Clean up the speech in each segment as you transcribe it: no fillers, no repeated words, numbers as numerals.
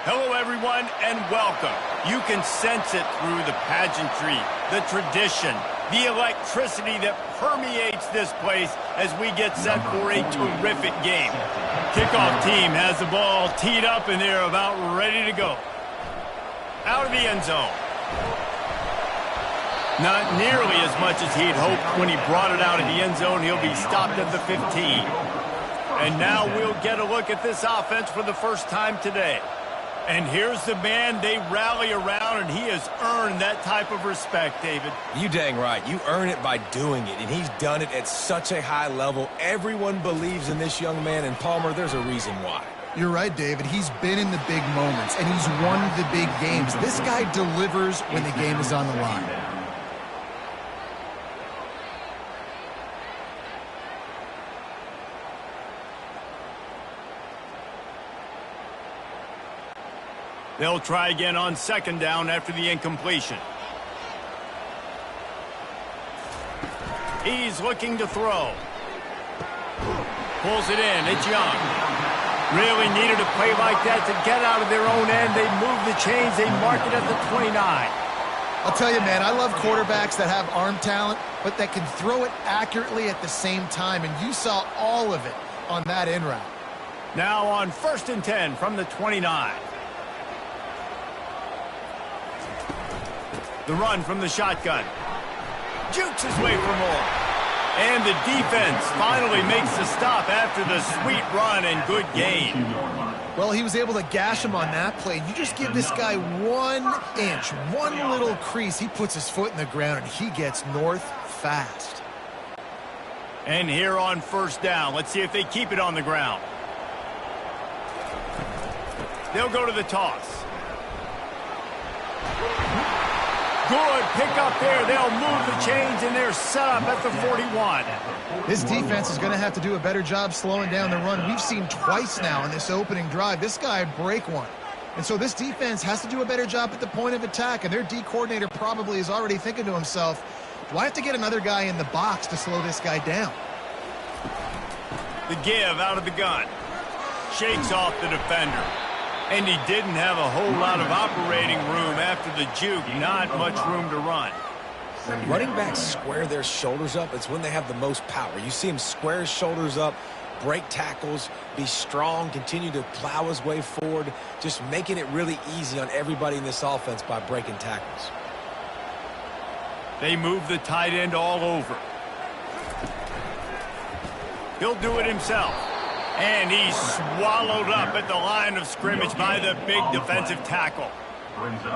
Hello, everyone, and welcome. You can sense it through the pageantry, the tradition, the electricity that permeates this place as we get set for a terrific game. Kickoff team has the ball teed up, and they're about ready to go. Out of the end zone. Not nearly as much as he'd hoped when he brought it out of the end zone. He'll be stopped at the 15. And now we'll get a look at this offense for the first time today. And here's the man they rally around, and he has earned that type of respect, David. You dang right. You earn it by doing it, and he's done it at such a high level. Everyone believes in this young man, and Palmer, there's a reason why. You're right, David. He's been in the big moments, and he's won the big games. This guy delivers when the game is on the line. They'll try again on second down after the incompletion. He's looking to throw. Pulls it in. It's Young. Really needed a play like that to get out of their own end. They move the chains. They mark it at the 29. I'll tell you, man, I love quarterbacks that have arm talent, but that can throw it accurately at the same time, and you saw all of it on that in route. Now on 1st and 10 from the 29. The run from the shotgun. Jukes his way for more. And the defense finally makes the stop after the sweet run and good gain. Well, he was able to gash him on that play. You just give this guy 1 inch, one little crease. He puts his foot in the ground, and he gets north fast. And here on 1st down, let's see if they keep it on the ground. They'll go to the toss. Good pick up there. They'll move the chains, and they're set up at the 41. This defense is going to have to do a better job slowing down the run. We've seen twice now in this opening drive. This guy break one. And so this defense has to do a better job at the point of attack, and their D coordinator probably is already thinking to himself, do I have to get another guy in the box to slow this guy down? The give out of the gun. Shakes off the defender. And he didn't have a whole lot of operating room after the juke. Not much room to run. When running backs square their shoulders up, it's when they have the most power. You see him square his shoulders up, break tackles, be strong, continue to plow his way forward, just making it really easy on everybody in this offense by breaking tackles. They move the tight end all over. He'll do it himself. And he's swallowed up at the line of scrimmage by the big defensive tackle.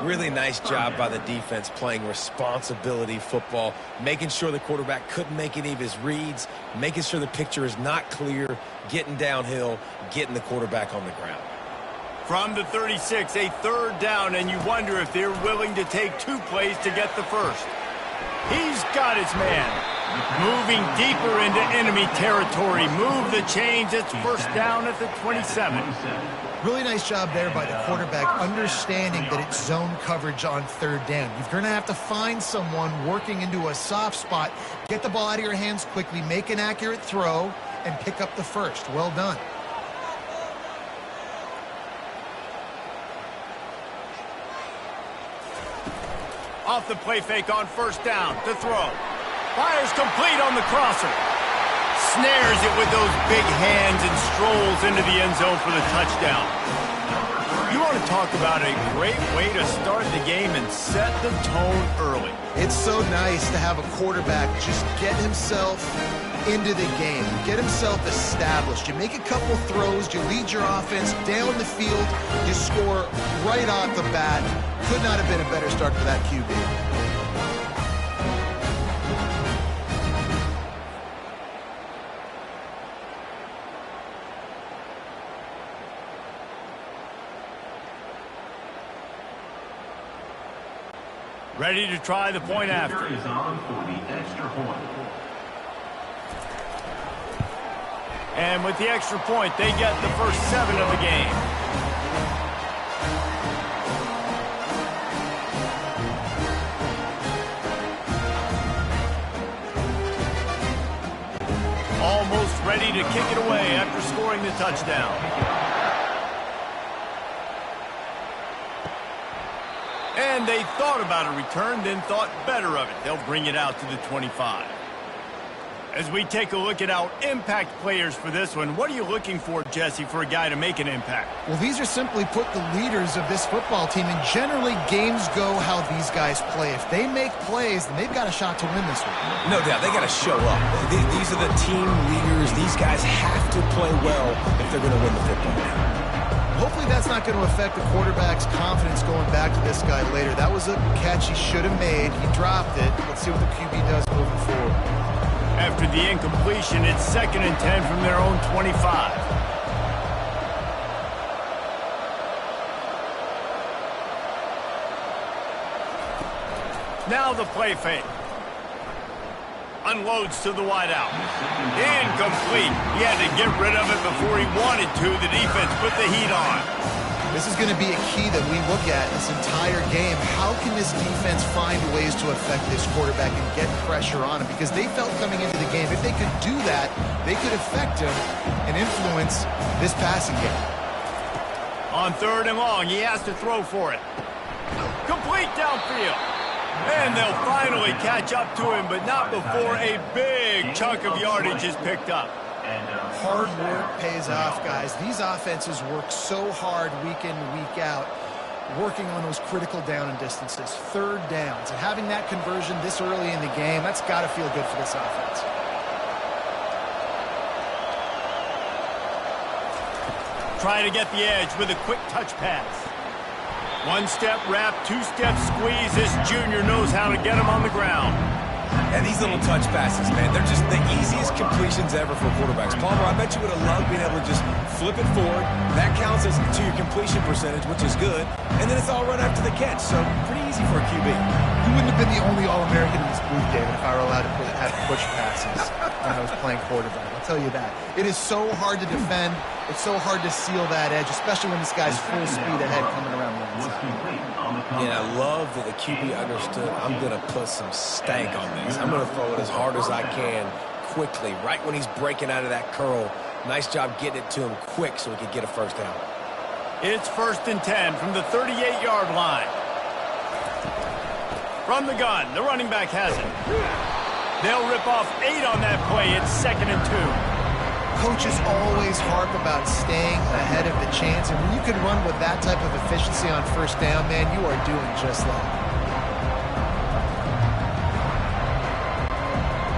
Really nice job by the defense playing responsibility football, making sure the quarterback couldn't make any of his reads, making sure the picture is not clear, getting downhill, getting the quarterback on the ground. From the 36, a 3rd down, and you wonder if they're willing to take 2 plays to get the first. He's got his man. Moving deeper into enemy territory. Move the chains. It's 1st down at the 27. Really nice job there by the quarterback, understanding that it's zone coverage on 3rd down. You're going to have to find someone working into a soft spot, get the ball out of your hands quickly, make an accurate throw, and pick up the first. Well done. Off the play fake on 1st down to throw. Fires complete on the crosser. Snares it with those big hands and strolls into the end zone for the touchdown. You want to talk about a great way to start the game and set the tone early. It's so nice to have a quarterback just get himself into the game, get himself established. You make a couple throws, you lead your offense down the field, you score right off the bat. Could not have been a better start for that QB. Ready to try the point after. Is on for the extra point. And with the extra point, they get the first 7 of the game. Almost ready to kick it away after scoring the touchdown. And they thought about a return, then thought better of it. They'll bring it out to the 25. As we take a look at our impact players for this one, what are you looking for, Jesse, for a guy to make an impact? Well, these are simply put the leaders of this football team, and generally games go how these guys play. If they make plays, then they've got a shot to win this one. No doubt, they got to show up. These are the team leaders. These guys have to play well if they're going to win the football game. Hopefully that's not going to affect the quarterback's confidence going back to this guy later. That was a catch he should have made. He dropped it. Let's see what the QB does moving forward. After the incompletion, it's 2nd and 10 from their own 25. Now the play fake. Unloads to the wideout. Incomplete. He had to get rid of it before he wanted to. The defense put the heat on. This is going to be a key that we look at this entire game. How can this defense find ways to affect this quarterback and get pressure on him? Because they felt coming into the game, if they could do that, they could affect him and influence this passing game. On 3rd and long, he has to throw for it. Complete downfield. And they'll finally catch up to him, but not before a big chunk of yardage is picked up. Hard work pays off, guys. These offenses work so hard week in, week out, working on those critical down and distances, 3rd downs. And having that conversion this early in the game, that's got to feel good for this offense. Trying to get the edge with a quick touch pass. 1-step wrap, 2-step squeeze. This junior knows how to get him on the ground. And these little touch passes, man, they're just the easiest completions ever for quarterbacks. Palmer, I bet you would have loved being able to just flip it forward. That counts as to your completion percentage, which is good. And then it's all run after the catch, so pretty easy for a QB. You wouldn't have been the only All-American in this booth, David, if I were allowed to have push passes when I was playing quarterback. I'll tell you that. It is so hard to defend. It's so hard to seal that edge, especially when this guy's full speed ahead coming around the inside. Yeah, I love that the QB understood, I'm going to put some stank on this. I'm going to throw it as hard as I can quickly, right when he's breaking out of that curl. Nice job getting it to him quick so he could get a 1st down. It's 1st and 10 from the 38-yard line. From the gun, the running back has it. They'll rip off 8 on that play. It's 2nd and 2. Coaches always harp about staying ahead of the chance, and when you can run with that type of efficiency on 1st down, man, you are doing just that.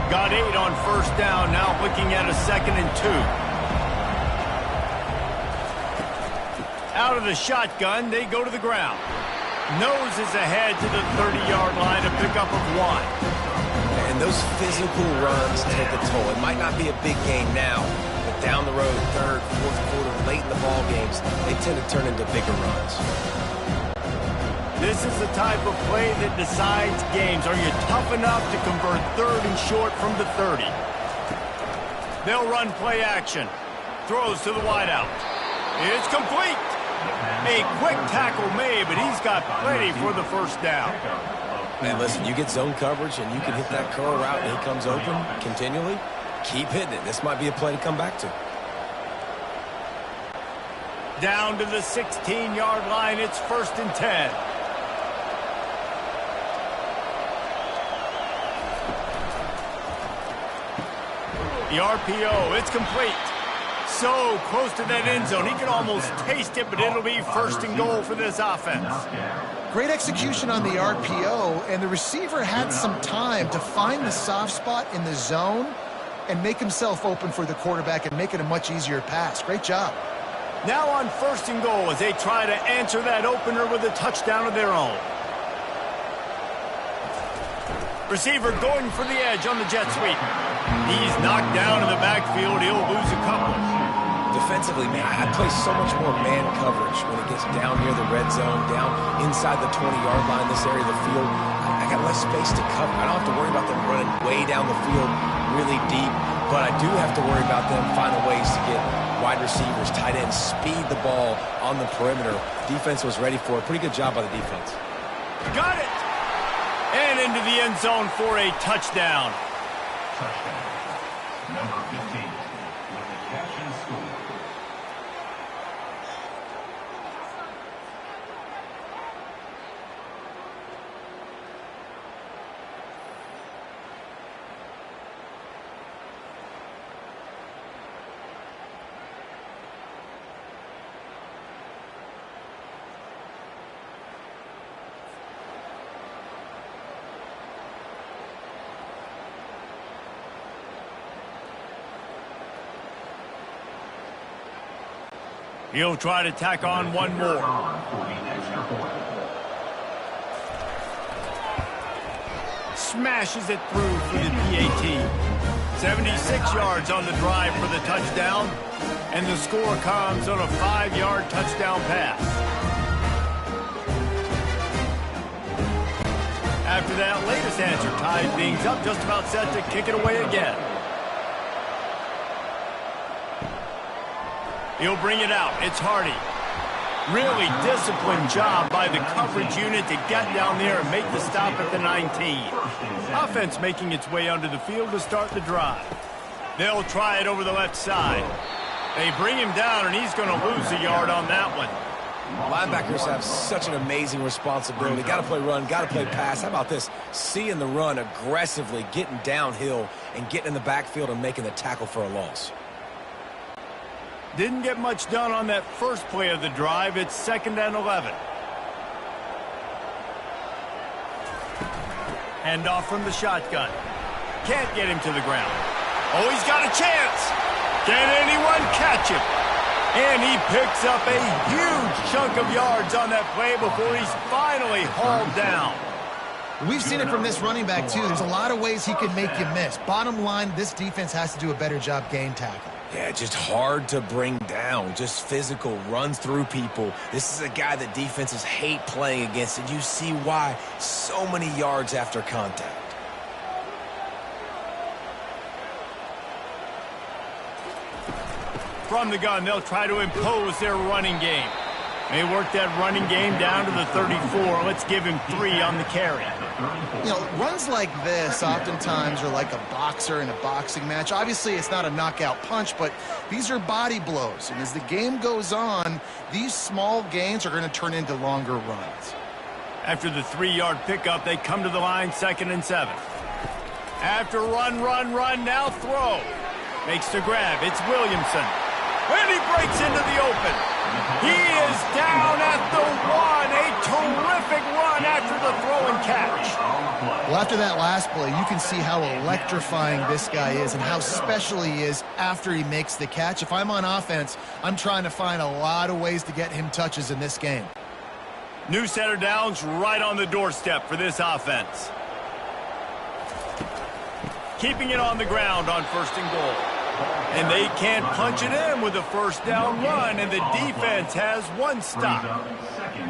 Got 8 on 1st down, now looking at a 2nd and 2. Out of the shotgun, they go to the ground. Nose is ahead to the 30-yard line, a pickup of 1. And those physical runs take a toll. It might not be a big game now, but down the road, 3rd, 4th quarter, late in the ball games, they tend to turn into bigger runs. This is the type of play that decides games. Are you tough enough to convert 3rd and short from the 30? They'll run play action. Throws to the wideout. It's complete. A quick tackle made, but he's got plenty for the 1st down. Man, listen, you get zone coverage and you can hit that curl route and he comes open continually, keep hitting it. This might be a play to come back to. Down to the 16-yard line, it's 1st and 10. The RPO, it's complete. So close to that end zone. He can almost taste it, but it'll be 1st and goal for this offense. Great execution on the RPO, and the receiver had some time to find the soft spot in the zone and make himself open for the quarterback and make it a much easier pass. Great job. Now on 1st and goal as they try to answer that opener with a touchdown of their own. Receiver going for the edge on the jet sweep. He's knocked down in the backfield. He'll lose a couple. Defensively, man, I play so much more man coverage when it gets down near the red zone, down inside the 20-yard line, this area of the field. I got less space to cover. I don't have to worry about them running way down the field really deep, but I do have to worry about them finding ways to get wide receivers, tight ends, speed the ball on the perimeter. Defense was ready for it. Pretty good job by the defense. Got it! And into the end zone for a touchdown. Touchdown. Number 15 with the catch and score. He'll try to tack on one more. Smashes it through for the PAT. 76 yards on the drive for the touchdown, and the score comes on a 5-yard touchdown pass. After that latest answer tied things up, just about set to kick it away again. He'll bring it out. It's Hardy. Really disciplined job by the coverage unit to get down there and make the stop at the 19. Offense making its way onto the field to start the drive. They'll try it over the left side. They bring him down, and he's going to lose a yard on that one. Linebackers have such an amazing responsibility. Got to play run, got to play pass. How about this? Seeing the run aggressively, getting downhill, and getting in the backfield and making the tackle for a loss. Didn't get much done on that first play of the drive. It's 2nd and 11. Handoff from the shotgun. Can't get him to the ground. Oh, he's got a chance. Can anyone catch him? And he picks up a huge chunk of yards on that play before he's finally hauled down. We've seen it from this running back, too. There's a lot of ways he can make you miss. Bottom line, this defense has to do a better job game tackling. Yeah, just hard to bring down. Just physical, runs through people. This is a guy that defenses hate playing against, and you see why. So many yards after contact. From the gun, they'll try to impose their running game. They work that running game down to the 34. Let's give him 3 on the carry. You know, runs like this oftentimes are like a boxer in a boxing match. Obviously, it's not a knockout punch, but these are body blows. And as the game goes on, these small gains are going to turn into longer runs. After the 3-yard pickup, they come to the line, 2nd and 7. After run, now throw. Makes the grab. It's Williamson. And he breaks into the open. He is down at the 1. A terrific run after the throw and catch. Well, after that last play, you can see how electrifying this guy is and how special he is after he makes the catch. If I'm on offense, I'm trying to find a lot of ways to get him touches in this game. New set of downs right on the doorstep for this offense. Keeping it on the ground on 1st and goal. And they can't punch it in with a 1st down run, and the defense has 1 stop.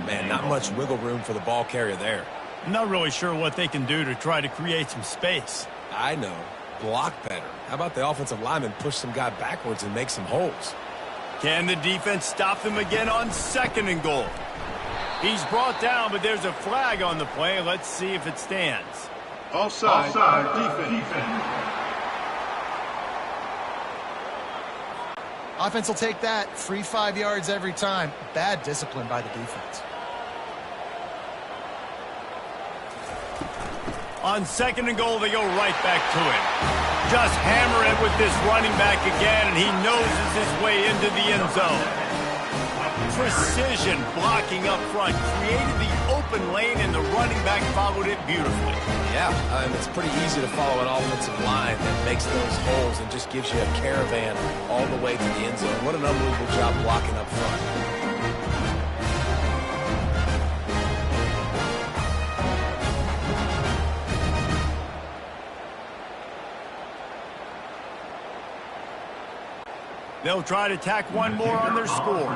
Man, not much wiggle room for the ball carrier there. I'm not really sure what they can do to try to create some space. I know. Block better. How about the offensive lineman push some guy backwards and make some holes? Can the defense stop them again on 2nd and goal? He's brought down, but there's a flag on the play. Let's see if it stands. Offside defense. Offense will take that. Free 5 yards every time. Bad discipline by the defense. On 2nd and goal, they go right back to it. Just hammer it with this running back again, and he noses his way into the end zone. Precision blocking up front created the open lane, and the running back followed it beautifully. Yeah, it's pretty easy to follow an offensive line that makes those holes and just gives you a caravan all the way to the end zone. What an unbelievable job blocking up front. They'll try to tack one more on their score.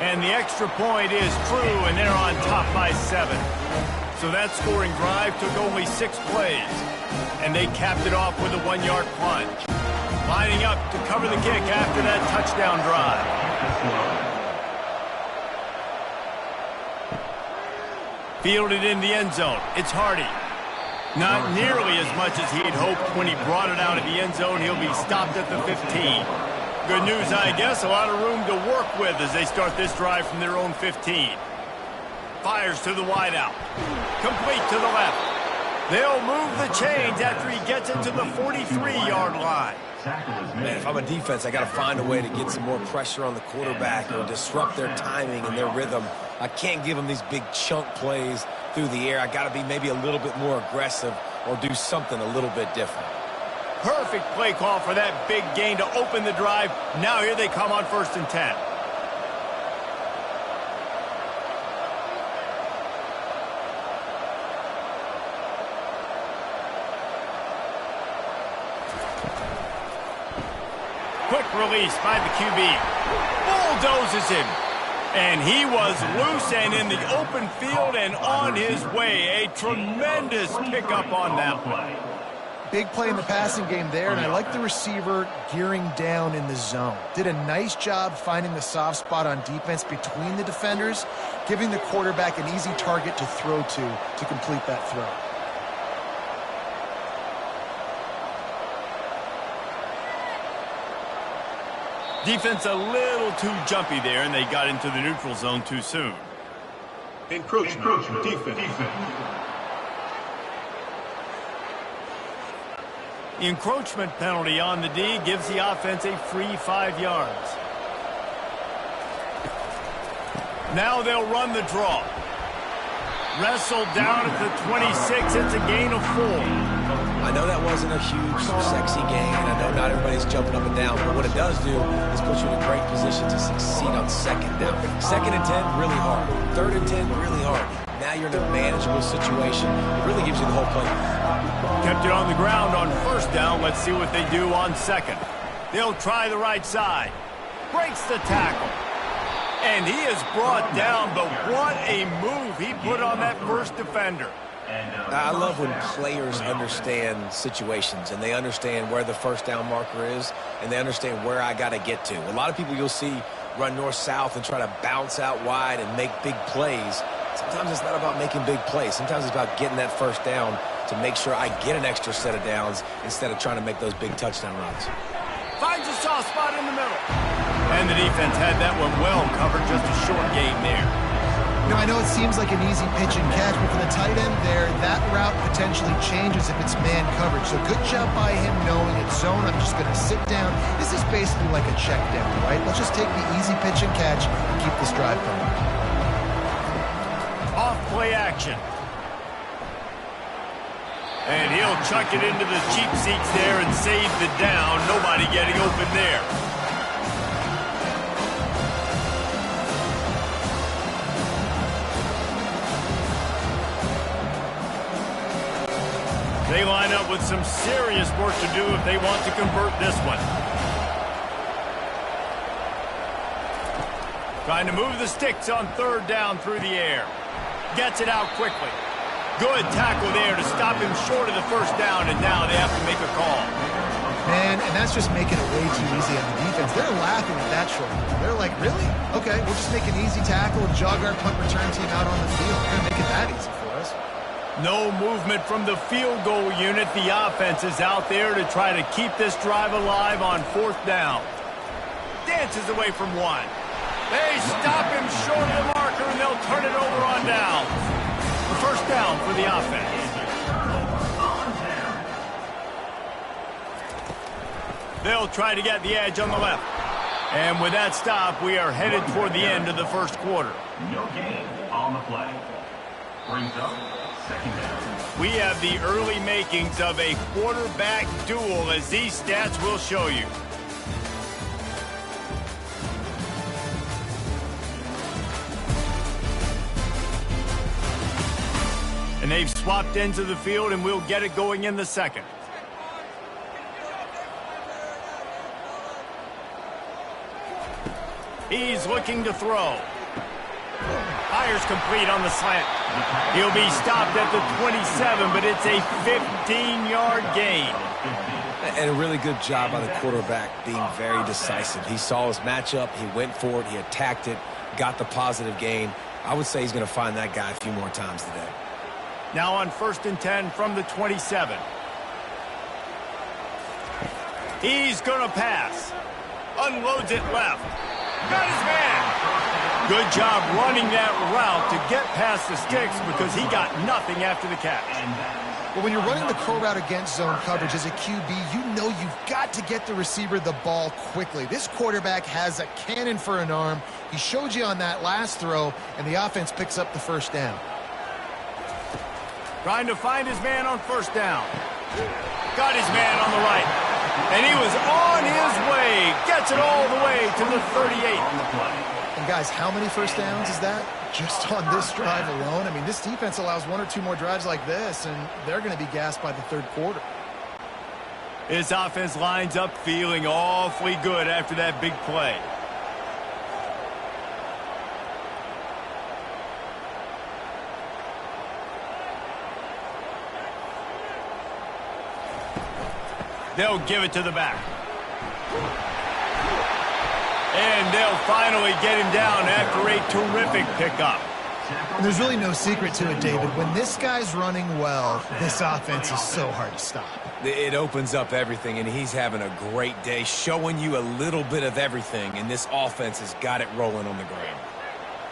And the extra point is true, and they're on top by 7. So that scoring drive took only 6 plays. And they capped it off with a 1-yard plunge. Lining up to cover the kick after that touchdown drive. Fielded in the end zone. It's Hardy. Not nearly as much as he'd hoped when he brought it out of the end zone. He'll be stopped at the 15. Good news, I guess. A lot of room to work with as they start this drive from their own 15. Fires to the wideout. Complete to the left. They'll move the chains after he gets into the 43-yard line. Man, if I'm a defense, I got to find a way to get some more pressure on the quarterback or disrupt their timing and their rhythm. I can't give them these big chunk plays through the air. I got to be maybe a little bit more aggressive or do something a little bit different. Perfect play call for that big gain to open the drive. Now here they come on 1st and 10. Quick release by the QB. Bulldozes him. And he was loose and in the open field and on his way. A tremendous pickup on that one. Big play in the passing game there, and I like the receiver gearing down in the zone. Did a nice job finding the soft spot on defense between the defenders, giving the quarterback an easy target to throw to complete that throw. Defense a little too jumpy there, and they got into the neutral zone too soon. Encroachment. Defense. The encroachment penalty on the D gives the offense a free 5 yards. Now they'll run the draw. Wrestled down at the 26. It's a gain of 4. I know that wasn't a huge, sexy gain. I know not everybody's jumping up and down, but what it does do is put you in a great position to succeed on 2nd down. 2nd and 10, really hard. 3rd and 10, really hard. Now you're in a manageable situation. It really gives you the whole play. Kept it on the ground on 1st down. Let's see what they do on 2nd. They'll try the right side. Breaks the tackle. And he is brought down, but what a move he put on that 1st defender. I love when players understand situations and they understand where the 1st down marker is and they understand where I got to get to. A lot of people you'll see run north-south and try to bounce out wide and make big plays. Sometimes it's not about making big plays. Sometimes it's about getting that 1st down to make sure I get an extra set of downs instead of trying to make those big touchdown runs. Finds a soft spot in the middle. And the defense had that one well covered, just a short gain there. You know, I know it seems like an easy pitch and catch, but for the tight end there, that route potentially changes if it's man coverage. So good job by him knowing it's zone. I'm just going to sit down. This is basically like a check down, right? Let's just take the easy pitch and catch and keep this drive going. Off play action. And he'll chuck it into the cheap seats there and save the down. Nobody getting open there. They line up with some serious work to do if they want to convert this one. Trying to move the sticks on 3rd down through the air. Gets it out quickly. Good tackle there to stop him short of the 1st down, and now they have to make a call. Man, and that's just making it way too easy on the defense. They're laughing at that short. They're like, really? Okay, we'll just make an easy tackle and jog our punt return team out on the field. We're going to make it that easy for us. No movement from the field goal unit. The offense is out there to try to keep this drive alive on 4th down. Dances away from one. They stop him short of the marker, and they'll turn it over on down. The 1st down for the offense. They'll try to get the edge on the left. And with that stop, we are headed toward the end of the 1st quarter. No gain on the play. Brings up 2nd down. We have the early makings of a quarterback duel, as these stats will show you. And they've swapped ends of the field, and we'll get it going in the 2nd. He's looking to throw. Fires complete on the slant. He'll be stopped at the 27, but it's a 15-yard gain. And a really good job by the quarterback being very decisive. He saw his matchup, he went for it, he attacked it, got the positive gain. I would say he's going to find that guy a few more times today. Now on 1st and 10 from the 27. He's going to pass. Unloads it left. Got his man. Good job running that route to get past the sticks because he got nothing after the catch. Well, when you're running the curl route against zone coverage as a QB, you know you've got to get the receiver the ball quickly. This quarterback has a cannon for an arm. He showed you on that last throw, and the offense picks up the 1st down. Trying to find his man on 1st down. Got his man on the right. And he was on his way. Gets it all the way to the 38. And guys, how many first downs is that? Just on this drive alone? I mean, this defense allows one or two more drives like this, and they're going to be gassed by the third quarter. His offense lines up feeling awfully good after that big play. They'll give it to the back. And they'll finally get him down after a terrific pickup. And there's really no secret to it, David. When this guy's running well, this offense is so hard to stop. It opens up everything, and he's having a great day, showing you a little bit of everything, and this offense has got it rolling on the ground.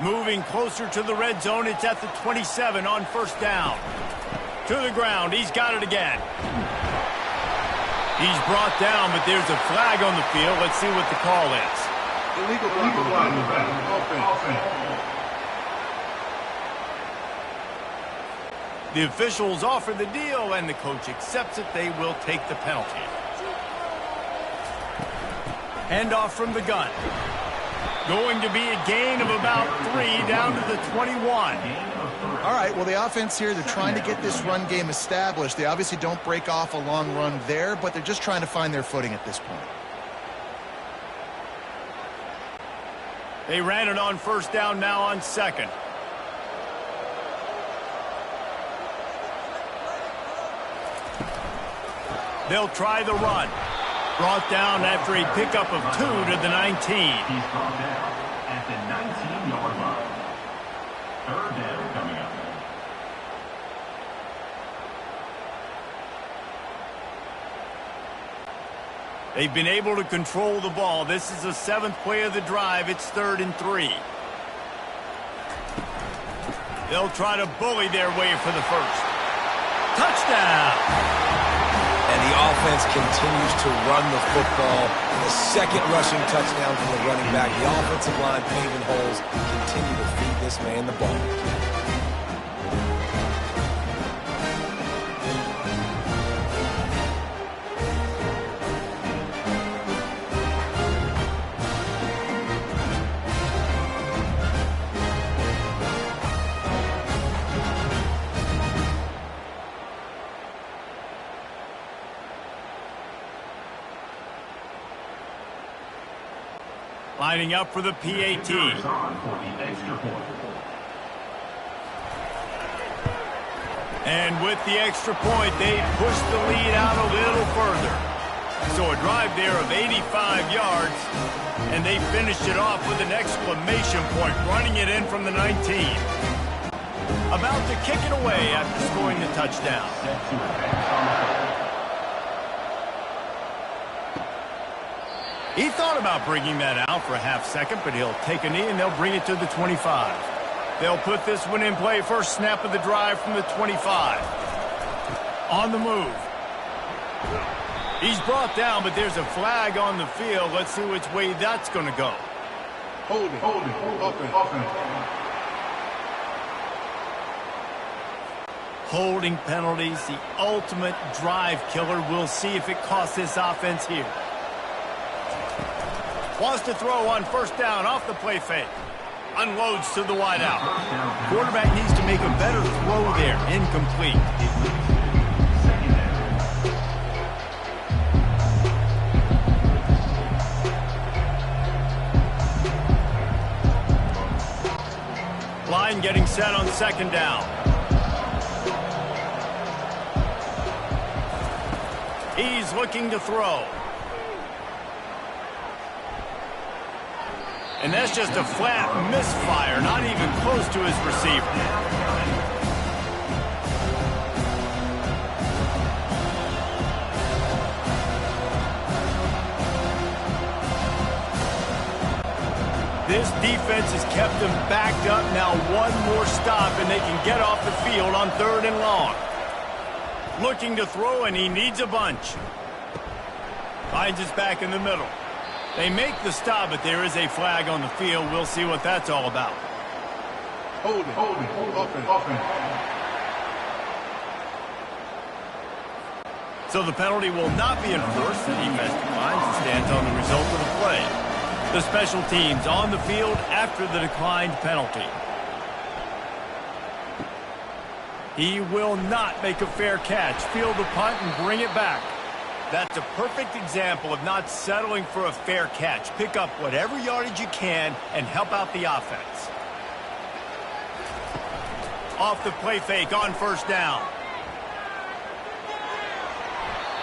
Moving closer to the red zone, it's at the 27 on first down. To the ground, he's got it again. He's brought down, but there's a flag on the field. Let's see what the call is. Illegal offense. The officials offer the deal, and the coach accepts it. They will take the penalty. Handoff from the gun. Going to be a gain of about 3 down to the 21. All right, well, the offense here, they're trying to get this run game established. They obviously don't break off a long run there, but they're just trying to find their footing at this point. They ran it on first down, now on second. They'll try the run. Brought down after a pickup of 2 to the 19. He's brought down at the 19-yard line. Third down coming up. They've been able to control the ball. This is the 7th play of the drive. It's 3rd and 3. They'll try to bully their way for the first. Touchdown! And the offense continues to run the football. The second rushing touchdown from the running back. The offensive line paving holes. Continue to feed this man the ball. Lining up for the PAT. And with the extra point, they push the lead out a little further. So a drive there of 85 yards, and they finished it off with an exclamation point, running it in from the 19. About to kick it away after scoring the touchdown. He thought about bringing that out for a half second, but he'll take a knee and they'll bring it to the 25. They'll put this one in play. First snap of the drive from the 25. On the move. He's brought down, but there's a flag on the field. Let's see which way that's going to go. Holding. Offense. Holding penalties, the ultimate drive killer. We'll see if it costs this offense here. Wants to throw on first down off the play fake. Unloads to the wideout. Quarterback needs to make a better throw there. Incomplete. Line getting set on second down. He's looking to throw. And that's just a flat misfire, not even close to his receiver. This defense has kept them backed up. Now one more stop, and they can get off the field on 3rd and long. Looking to throw, and he needs a bunch. Finds his back in the middle. They make the stop, but there is a flag on the field. We'll see what that's all about. Holding. Offense. So the penalty will not be enforced. The defense declines and stands on the result of the play. The special teams on the field after the declined penalty. He will not make a fair catch. Field the punt and bring it back. That's a perfect example of not settling for a fair catch. Pick up whatever yardage you can and help out the offense. Off the play fake on first down.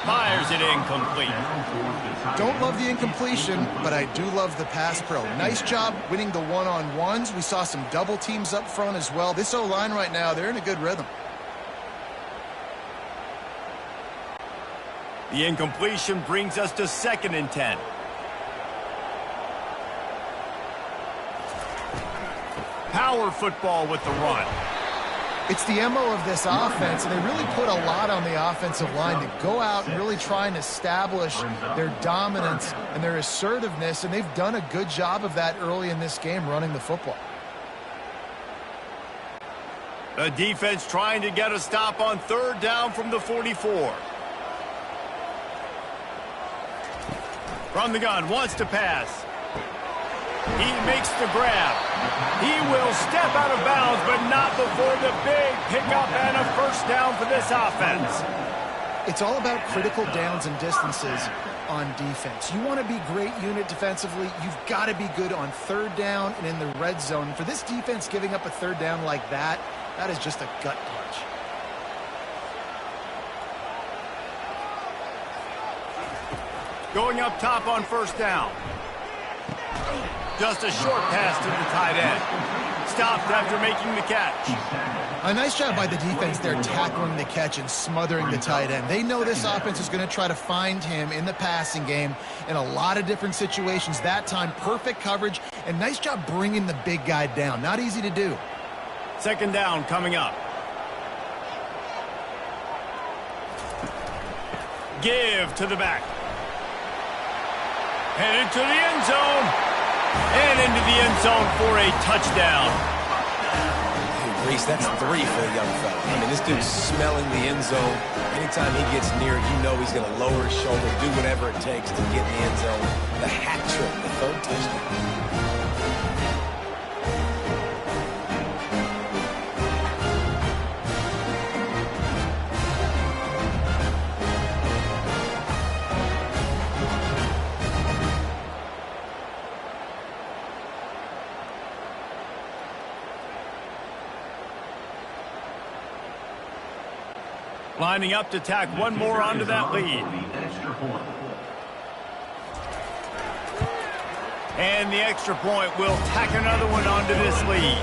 Fires it incomplete. Don't love the incompletion, but I do love the pass pro. Nice job winning the one-on-ones. We saw some double teams up front as well. This O-line right now, they're in a good rhythm. The incompletion brings us to 2nd and 10. Power football with the run. It's the MO of this offense, and they really put a lot on the offensive line to go out and really try and establish their dominance and their assertiveness, and they've done a good job of that early in this game running the football. The defense trying to get a stop on 3rd down from the 44. From the gun, wants to pass. He makes the grab. He will step out of bounds, but not before the big pickup and a first down for this offense. It's all about critical downs and distances on defense. You want to be great unit defensively, you've got to be good on 3rd down and in the red zone. For this defense giving up a 3rd down like that, that is just a gut punch. Going up top on first down. Just a short pass to the tight end. Stopped after making the catch. A nice job by the defense there tackling the catch and smothering the tight end. They know this offense is going to try to find him in the passing game in a lot of different situations. That time, perfect coverage, and nice job bringing the big guy down. Not easy to do. 2nd down coming up. Give to the back. Headed to the end zone. And into the end zone for a touchdown. Hey, Reese, that's 3 for the young fella. I mean, this dude's smelling the end zone. Anytime he gets near it, you know he's going to lower his shoulder, do whatever it takes to get in the end zone. The hat trick, the 3rd touchdown. Lining up to tack one more onto that lead. And the extra point will tack another one onto this lead.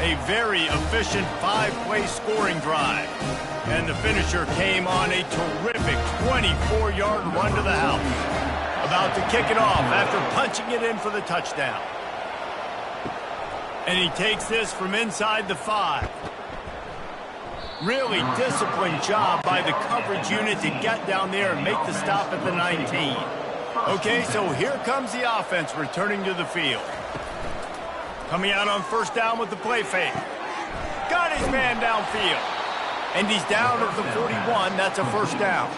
A very efficient 5-play scoring drive. And the finisher came on a terrific 24-yard run to the house. About to kick it off after punching it in for the touchdown. And he takes this from inside the 5. Really disciplined job by the coverage unit to get down there and make the stop at the 19. Okay, so here comes the offense returning to the field. Coming out on first down with the play fake. Got his man downfield. And he's down at the 41. That's a first down.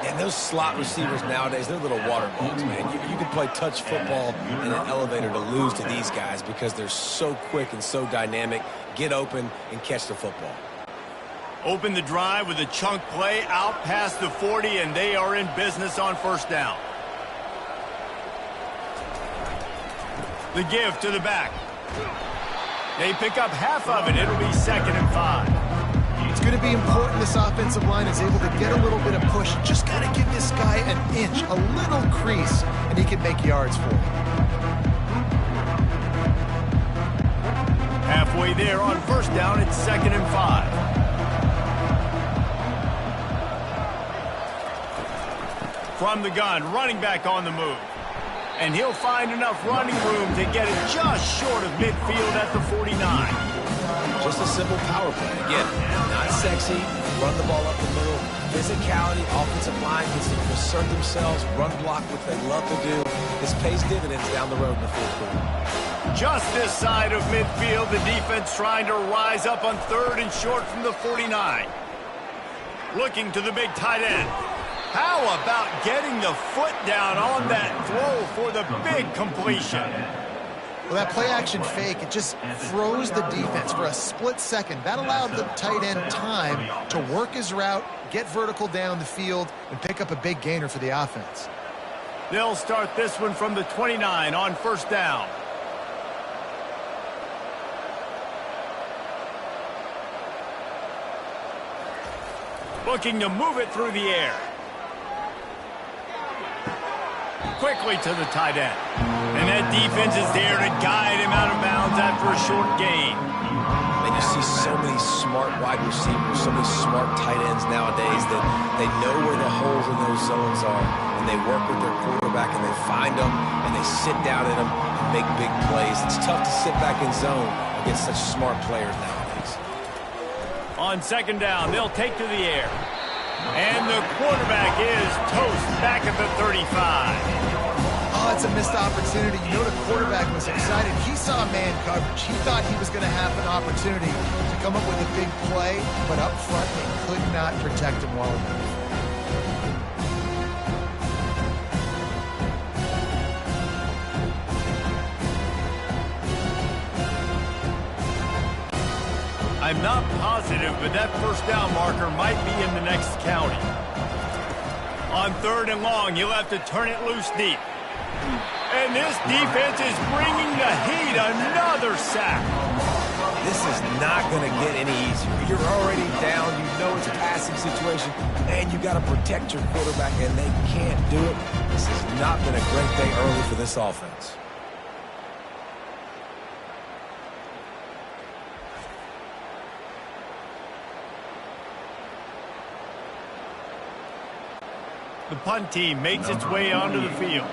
And those slot receivers nowadays, they're little water bugs, man. You can play touch football in an elevator to lose to these guys because they're so quick and so dynamic. Get open and catch the football. Open the drive with a chunk play out past the 40, and they are in business on first down. The give to the back. They pick up half of it. It'll be 2nd and 5. It's going to be important this offensive line is able to get a little bit of push. Just got to give this guy an inch, a little crease, and he can make yards for him. Halfway there on first down, it's 2nd and 5. From the gun, running back on the move. And he'll find enough running room to get it just short of midfield at the 49. Just a simple power play. Again, not sexy, run the ball up the middle. Physicality, offensive line gets to assert themselves, run block, which they love to do. This pays dividends down the road in the 4th quarter. Just this side of midfield, the defense trying to rise up on 3rd and short from the 49. Looking to the big tight end. How about getting the foot down on that throw for the big completion? Well, that play-action fake, it just froze the defense for a split second. That allowed the tight end time to work his route, get vertical down the field, and pick up a big gainer for the offense. They'll start this one from the 29 on first down. Looking to move it through the air. Quickly to the tight end. And that defense is there to guide him out of bounds after a short gain. And you see so many smart wide receivers, so many smart tight ends nowadays that they know where the holes in those zones are, and they work with their quarterback, and they find them, and they sit down in them and make big plays. It's tough to sit back in zone against such smart players nowadays. On second down, they'll take to the air. And the quarterback is toast back at the 35. Oh, it's a missed opportunity. You know the quarterback was excited. He saw man coverage. He thought he was going to have an opportunity to come up with a big play, but up front they could not protect him well enough. I'm not positive, but that first down marker might be in the next county. On third and long, you'll have to turn it loose deep. And this defense is bringing the heat. Another sack. This is not going to get any easier. You're already down. You know it's a passing situation, and you got to protect your quarterback, and they can't do it. This has not been a great day early for this offense. The punt team makes its way onto the field.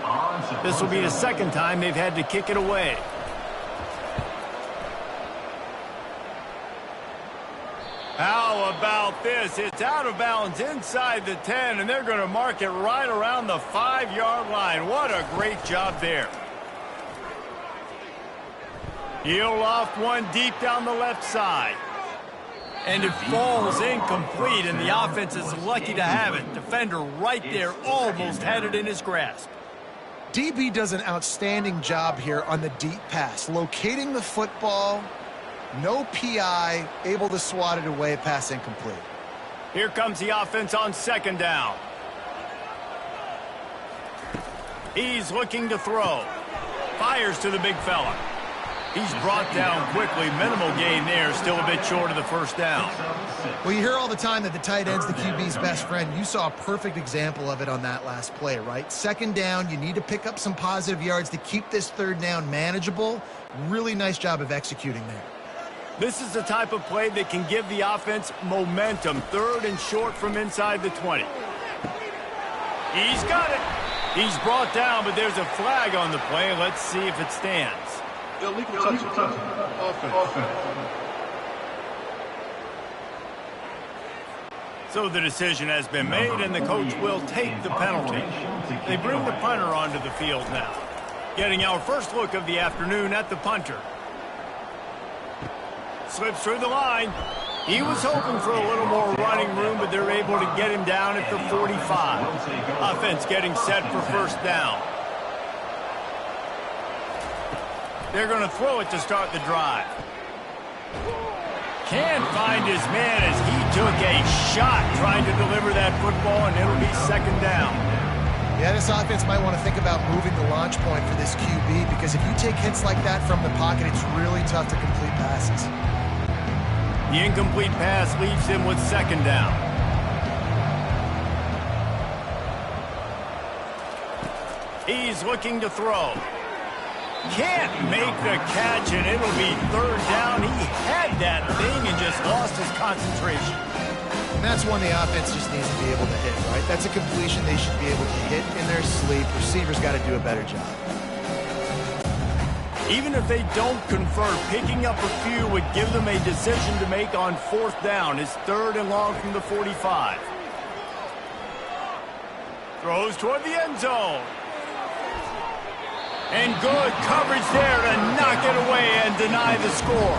This will be the second time they've had to kick it away. How about this? It's out of bounds inside the 10, and they're going to mark it right around the 5-yard line. What a great job there. He'll loft one deep down the left side. And it falls incomplete, and the offense is lucky to have it. Defender right there almost had it in his grasp. DB does an outstanding job here on the deep pass, locating the football, no PI, able to swat it away, pass incomplete. Here comes the offense on second down. He's looking to throw. Fires to the big fella. He's brought down quickly. Minimal gain there. Still a bit short of the first down. Well, you hear all the time that the tight end's the QB's best friend. You saw a perfect example of it on that last play, right? Second down, you need to pick up some positive yards to keep this third down manageable. Really nice job of executing there. This is the type of play that can give the offense momentum. Third and short from inside the 20. He's got it. He's brought down, but there's a flag on the play. Let's see if it stands. Illegal touch. Offense. So the decision has been made, and the coach will take the penalty. They bring the punter onto the field now. Getting our first look of the afternoon at the punter. Slips through the line. He was hoping for a little more running room, but they're able to get him down at the 45. Offense getting set for first down. They're going to throw it to start the drive. Can't find his man as he took a shot trying to deliver that football, and it'll be second down. Yeah, this offense might want to think about moving the launch point for this QB, because if you take hits like that from the pocket, it's really tough to complete passes. The incomplete pass leaves him with second down. He's looking to throw. Can't make the catch, and it'll be third down. He had that thing and just lost his concentration. And that's one the offense just needs to be able to hit, right? That's a completion they should be able to hit in their sleep. Receivers got to do a better job. Even if they don't convert, picking up a few would give them a decision to make on fourth down. It's third and long from the 45. Throws toward the end zone. And good coverage there to knock it away and deny the score.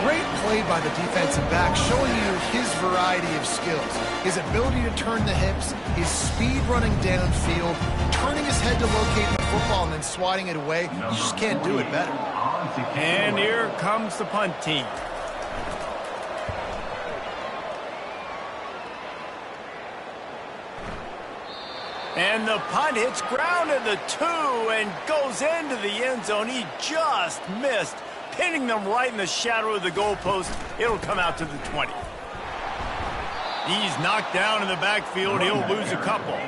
Great play by the defensive back, showing you his variety of skills. His ability to turn the hips, his speed running downfield, turning his head to locate the football and then swatting it away. You just can't do it better. And here comes the punt team. And the punt hits ground at the 2 and goes into the end zone. He just missed, pinning them right in the shadow of the goalpost. It'll come out to the 20. He's knocked down in the backfield. He'll lose a couple.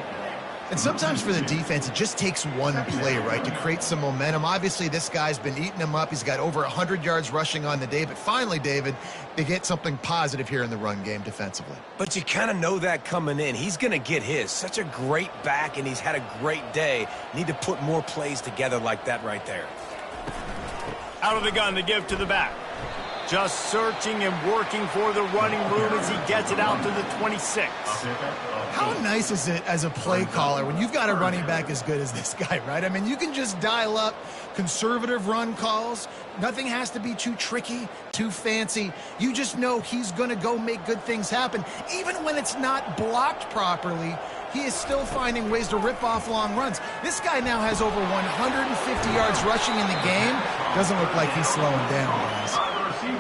And sometimes for the defense, it just takes one play, right, to create some momentum. Obviously, this guy's been eating them up. He's got over 100 yards rushing on the day. But finally, David, they get something positive here in the run game defensively. But you kind of know that coming in. He's going to get his. Such a great back, and he's had a great day. Need to put more plays together like that right there. Out of the gun to give to the back. Just searching and working for the running room as he gets it out to the 26. How nice is it as a play caller when you've got a running back as good as this guy, right? I mean, you can just dial up conservative run calls. Nothing has to be too tricky, too fancy. You just know he's going to go make good things happen. Even when it's not blocked properly, he is still finding ways to rip off long runs. This guy now has over 150 yards rushing in the game. Doesn't look like he's slowing down, guys.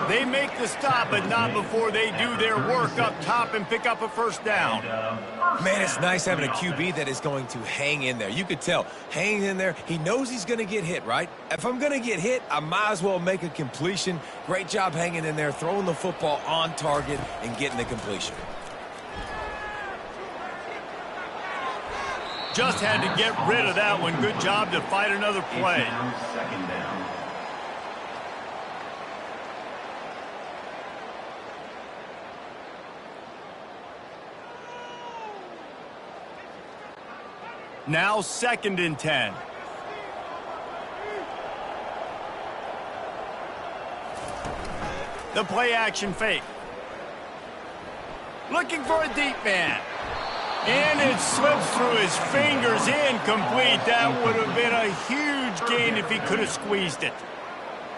They make the stop, but not before they do their work up top and pick up a first down. Man, it's nice having a QB that is going to hang in there. You could tell, hanging in there, he knows he's going to get hit, right? If I'm going to get hit, I might as well make a completion. Great job hanging in there, throwing the football on target and getting the completion. Just had to get rid of that one. Good job to fight another play. Second down. Now 2nd and 10. The play action fake. Looking for a deep man. And it slips through his fingers, incomplete. That would have been a huge gain if he could have squeezed it.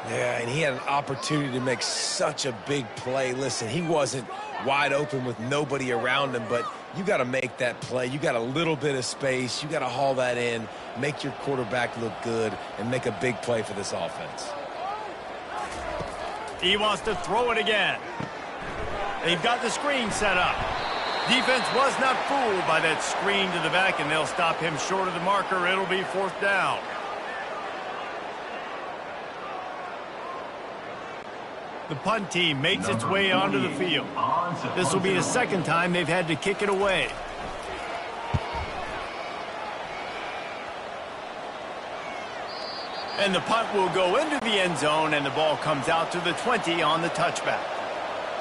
Yeah, and he had an opportunity to make such a big play. Listen, he wasn't wide open with nobody around him, but you got to make that play. You got a little bit of space. You got to haul that in, make your quarterback look good, and make a big play for this offense. He wants to throw it again. They've got the screen set up. Defense was not fooled by that screen to the back, and they'll stop him short of the marker. It'll be 4th down. The punt team makes its way onto the field. This will be the 2nd time they've had to kick it away. And the punt will go into the end zone, and the ball comes out to the 20 on the touchback.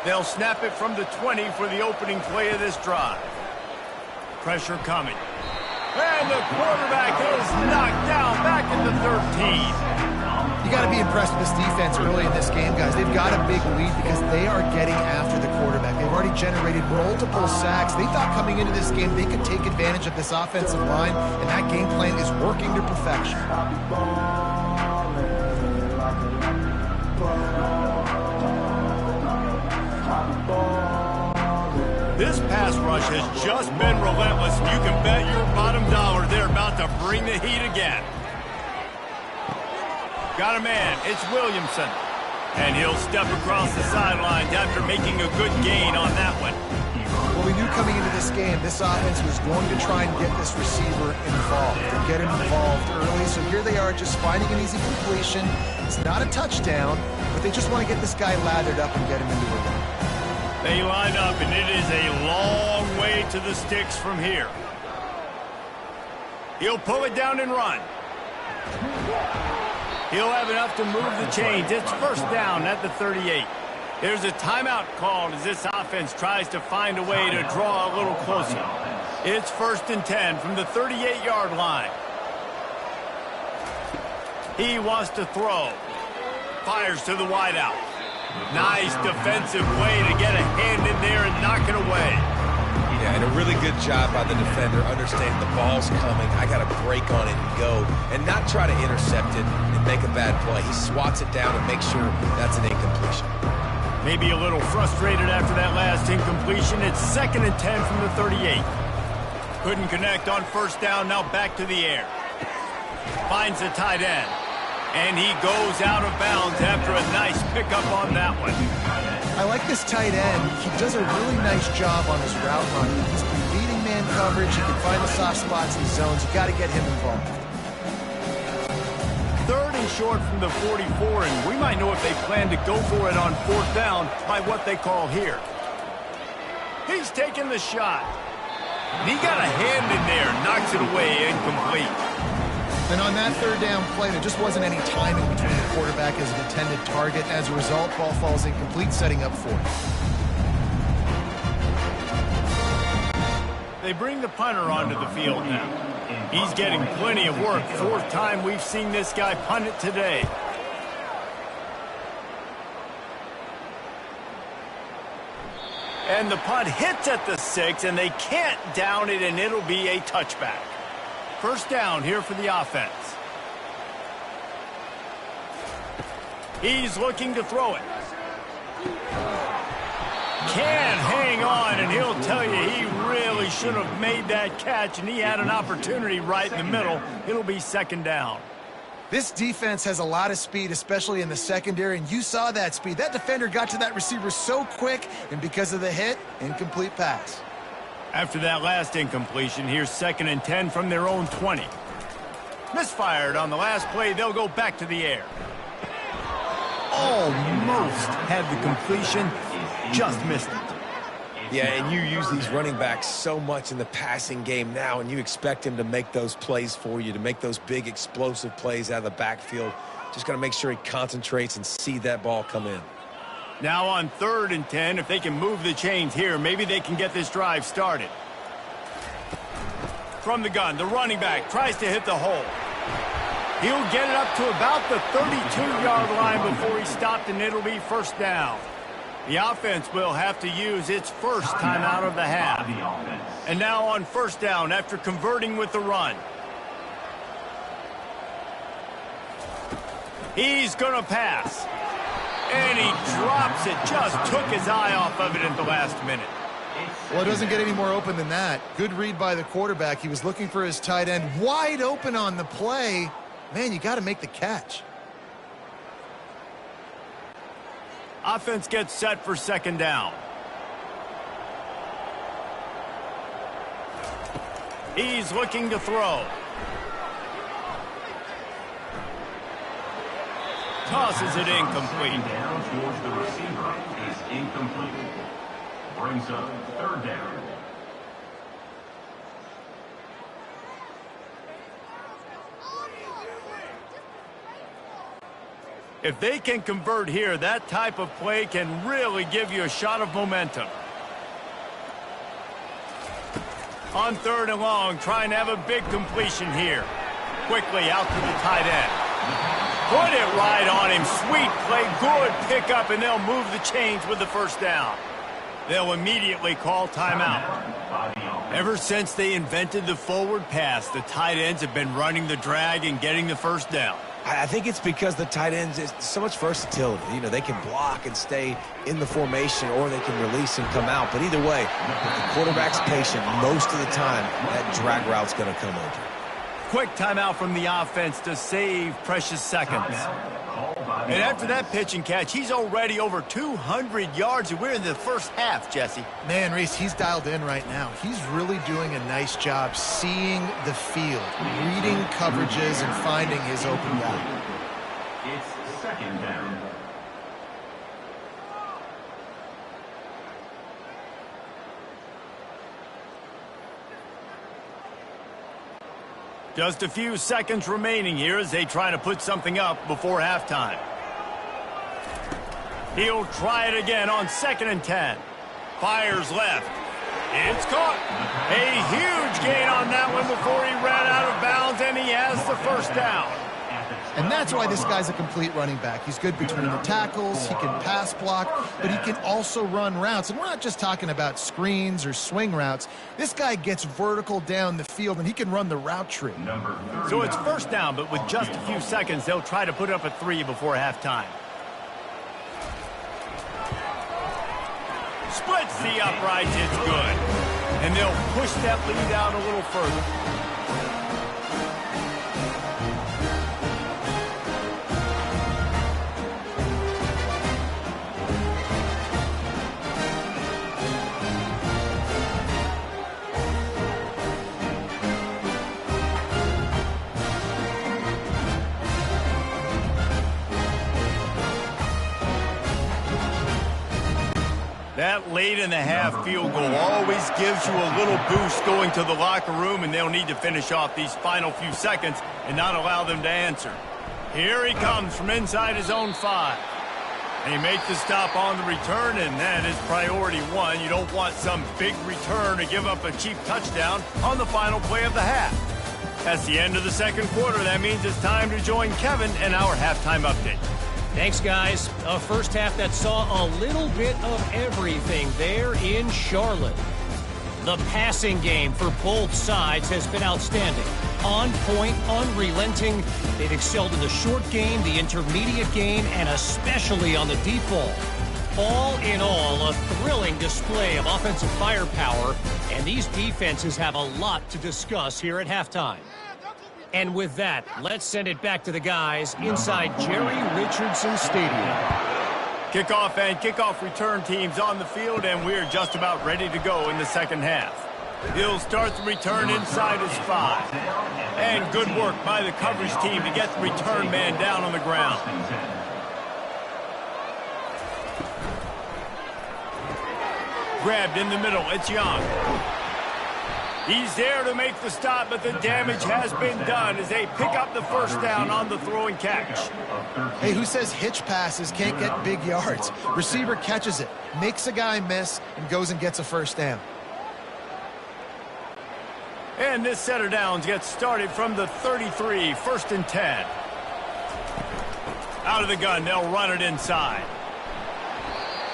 They'll snap it from the 20 for the opening play of this drive. Pressure coming. And the quarterback is knocked down back at the 13. You got to be impressed with this defense early in this game, guys. They've got a big lead because they are getting after the quarterback. They've already generated multiple sacks. They thought coming into this game they could take advantage of this offensive line, and that game plan is working to perfection. This pass rush has just been relentless. You can bet your bottom dollar they're about to bring the heat again. Got a man. It's Williamson. And he'll step across the sidelines after making a good gain on that one. Well, we knew coming into this game, this offense was going to try and get this receiver involved, to get him involved early. So here they are just finding an easy completion. It's not a touchdown, but they just want to get this guy lathered up and get him into a run. They line up, and it is a long way to the sticks from here. He'll pull it down and run. He'll have enough to move the chains. It's 1st down at the 38. There's a timeout called as this offense tries to find a way to draw a little closer. It's 1st and 10 from the 38-yard line. He wants to throw. Fires to the wideout. Nice defensive play to get a hand in there and knock it away. Yeah, and a really good job by the defender understanding the ball's coming. I got to break on it and go and not try to intercept it and make a bad play. He swats it down and makes sure that's an incompletion. Maybe a little frustrated after that last incompletion. It's 2nd and 10 from the 38. Couldn't connect on first down. Now back to the air. Finds the tight end. And he goes out of bounds after a nice pickup on that one. I like this tight end. He does a really nice job on his route running. He's been beating man coverage. He can find the soft spots in the zones. You got to get him involved. 3rd and short from the 44, and we might know if they plan to go for it on 4th down by what they call here. He's taking the shot. And he got a hand in there, knocks it away, incomplete. And on that 3rd down play, there just wasn't any timing between the quarterback as an intended target. As a result, ball falls incomplete, setting up 4th. They bring the punter onto the field now. He's getting plenty of work. 4th time we've seen this guy punt it today. And the punt hits at the 6, and they can't down it, and it'll be a touchback. 1st down here for the offense. He's looking to throw it. Can't hang on, and he'll tell you he really should have made that catch, and he had an opportunity right in the middle. It'll be 2nd down. This defense has a lot of speed, especially in the secondary, and you saw that speed. That defender got to that receiver so quick, and because of the hit, incomplete pass. After that last incompletion, here's 2nd and 10 from their own 20. Misfired on the last play. They'll go back to the air. Almost had the completion. Just missed it. Yeah, and you use these running backs so much in the passing game now, and you expect him to make those plays for you, to make those big explosive plays out of the backfield. Just got to make sure he concentrates and see that ball come in. Now on 3rd and 10, if they can move the chains here, maybe they can get this drive started. From the gun, the running back tries to hit the hole. He'll get it up to about the 32-yard line before he stopped, and it'll be 1st down. The offense will have to use its first timeout of the half. And now on 1st down after converting with the run. He's going to pass. And he drops it. Just took his eye off of it at the last minute. Well, it doesn't get any more open than that. Good read by the quarterback. He was looking for his tight end wide open on the play. Man, you got to make the catch. Offense gets set for 2nd down. He's looking to throw. Tosses it incomplete. Down towards the receiver is incomplete. Brings up 3rd down. If they can convert here, that type of play can really give you a shot of momentum. On 3rd and long, trying to have a big completion here. Quickly out to the tight end. Put it right on him. Sweet play, good pickup, and they'll move the chains with the 1st down. They'll immediately call timeout. Ever since they invented the forward pass, the tight ends have been running the drag and getting the 1st down. I think it's because the tight ends is so much versatility. You know, they can block and stay in the formation, or they can release and come out. But either way, if the quarterback's patient, most of the time, that drag route's going to come open. Quick timeout from the offense to save precious seconds. And after that pitch and catch, he's already over 200 yards, and we're in the 1st half, Jesse. Man, Reese, he's dialed in right now. He's really doing a nice job seeing the field, reading coverages, and finding his open guy. It's 2nd down. Just a few seconds remaining here as they try to put something up before halftime. He'll try it again on 2nd and 10. Fires left. It's caught. A huge gain on that one before he ran out of bounds, and he has the 1st down. And that's why this guy's a complete running back. He's good between the tackles, he can pass block, but he can also run routes. And we're not just talking about screens or swing routes. This guy gets vertical down the field, and he can run the route tree. So it's 1st down, but with just a few seconds, they'll try to put up a 3 before halftime. the uprights, it's good. And they'll push that lead out a little further. That late in the half field goal always gives you a little boost going to the locker room, and they'll need to finish off these final few seconds and not allow them to answer. Here he comes from inside his own 5. And he makes the stop on the return, and that is priority one. You don't want some big return to give up a cheap touchdown on the final play of the half. That's the end of the second quarter. That means it's time to join Kevin in our halftime update. Thanks, guys. A first half that saw a little bit of everything there in Charlotte. The passing game for both sides has been outstanding. On point, unrelenting. They've excelled in the short game, the intermediate game, and especially on the deep ball. All in all, a thrilling display of offensive firepower, and these defenses have a lot to discuss here at halftime. And with that, let's send it back to the guys inside Jerry Richardson Stadium. Kickoff and kickoff return teams on the field, and we're just about ready to go in the second half. He'll start the return inside his 5. And good work by the coverage team to get the return man down on the ground. Grabbed in the middle, it's Young. He's there to make the stop, but the damage has been done as they pick up the first down on the throwing catch. Hey, who says hitch passes can't get big yards? Receiver catches it, makes a guy miss, and goes and gets a first down. And this set of downs gets started from the 33, 1st and 10. Out of the gun, they'll run it inside.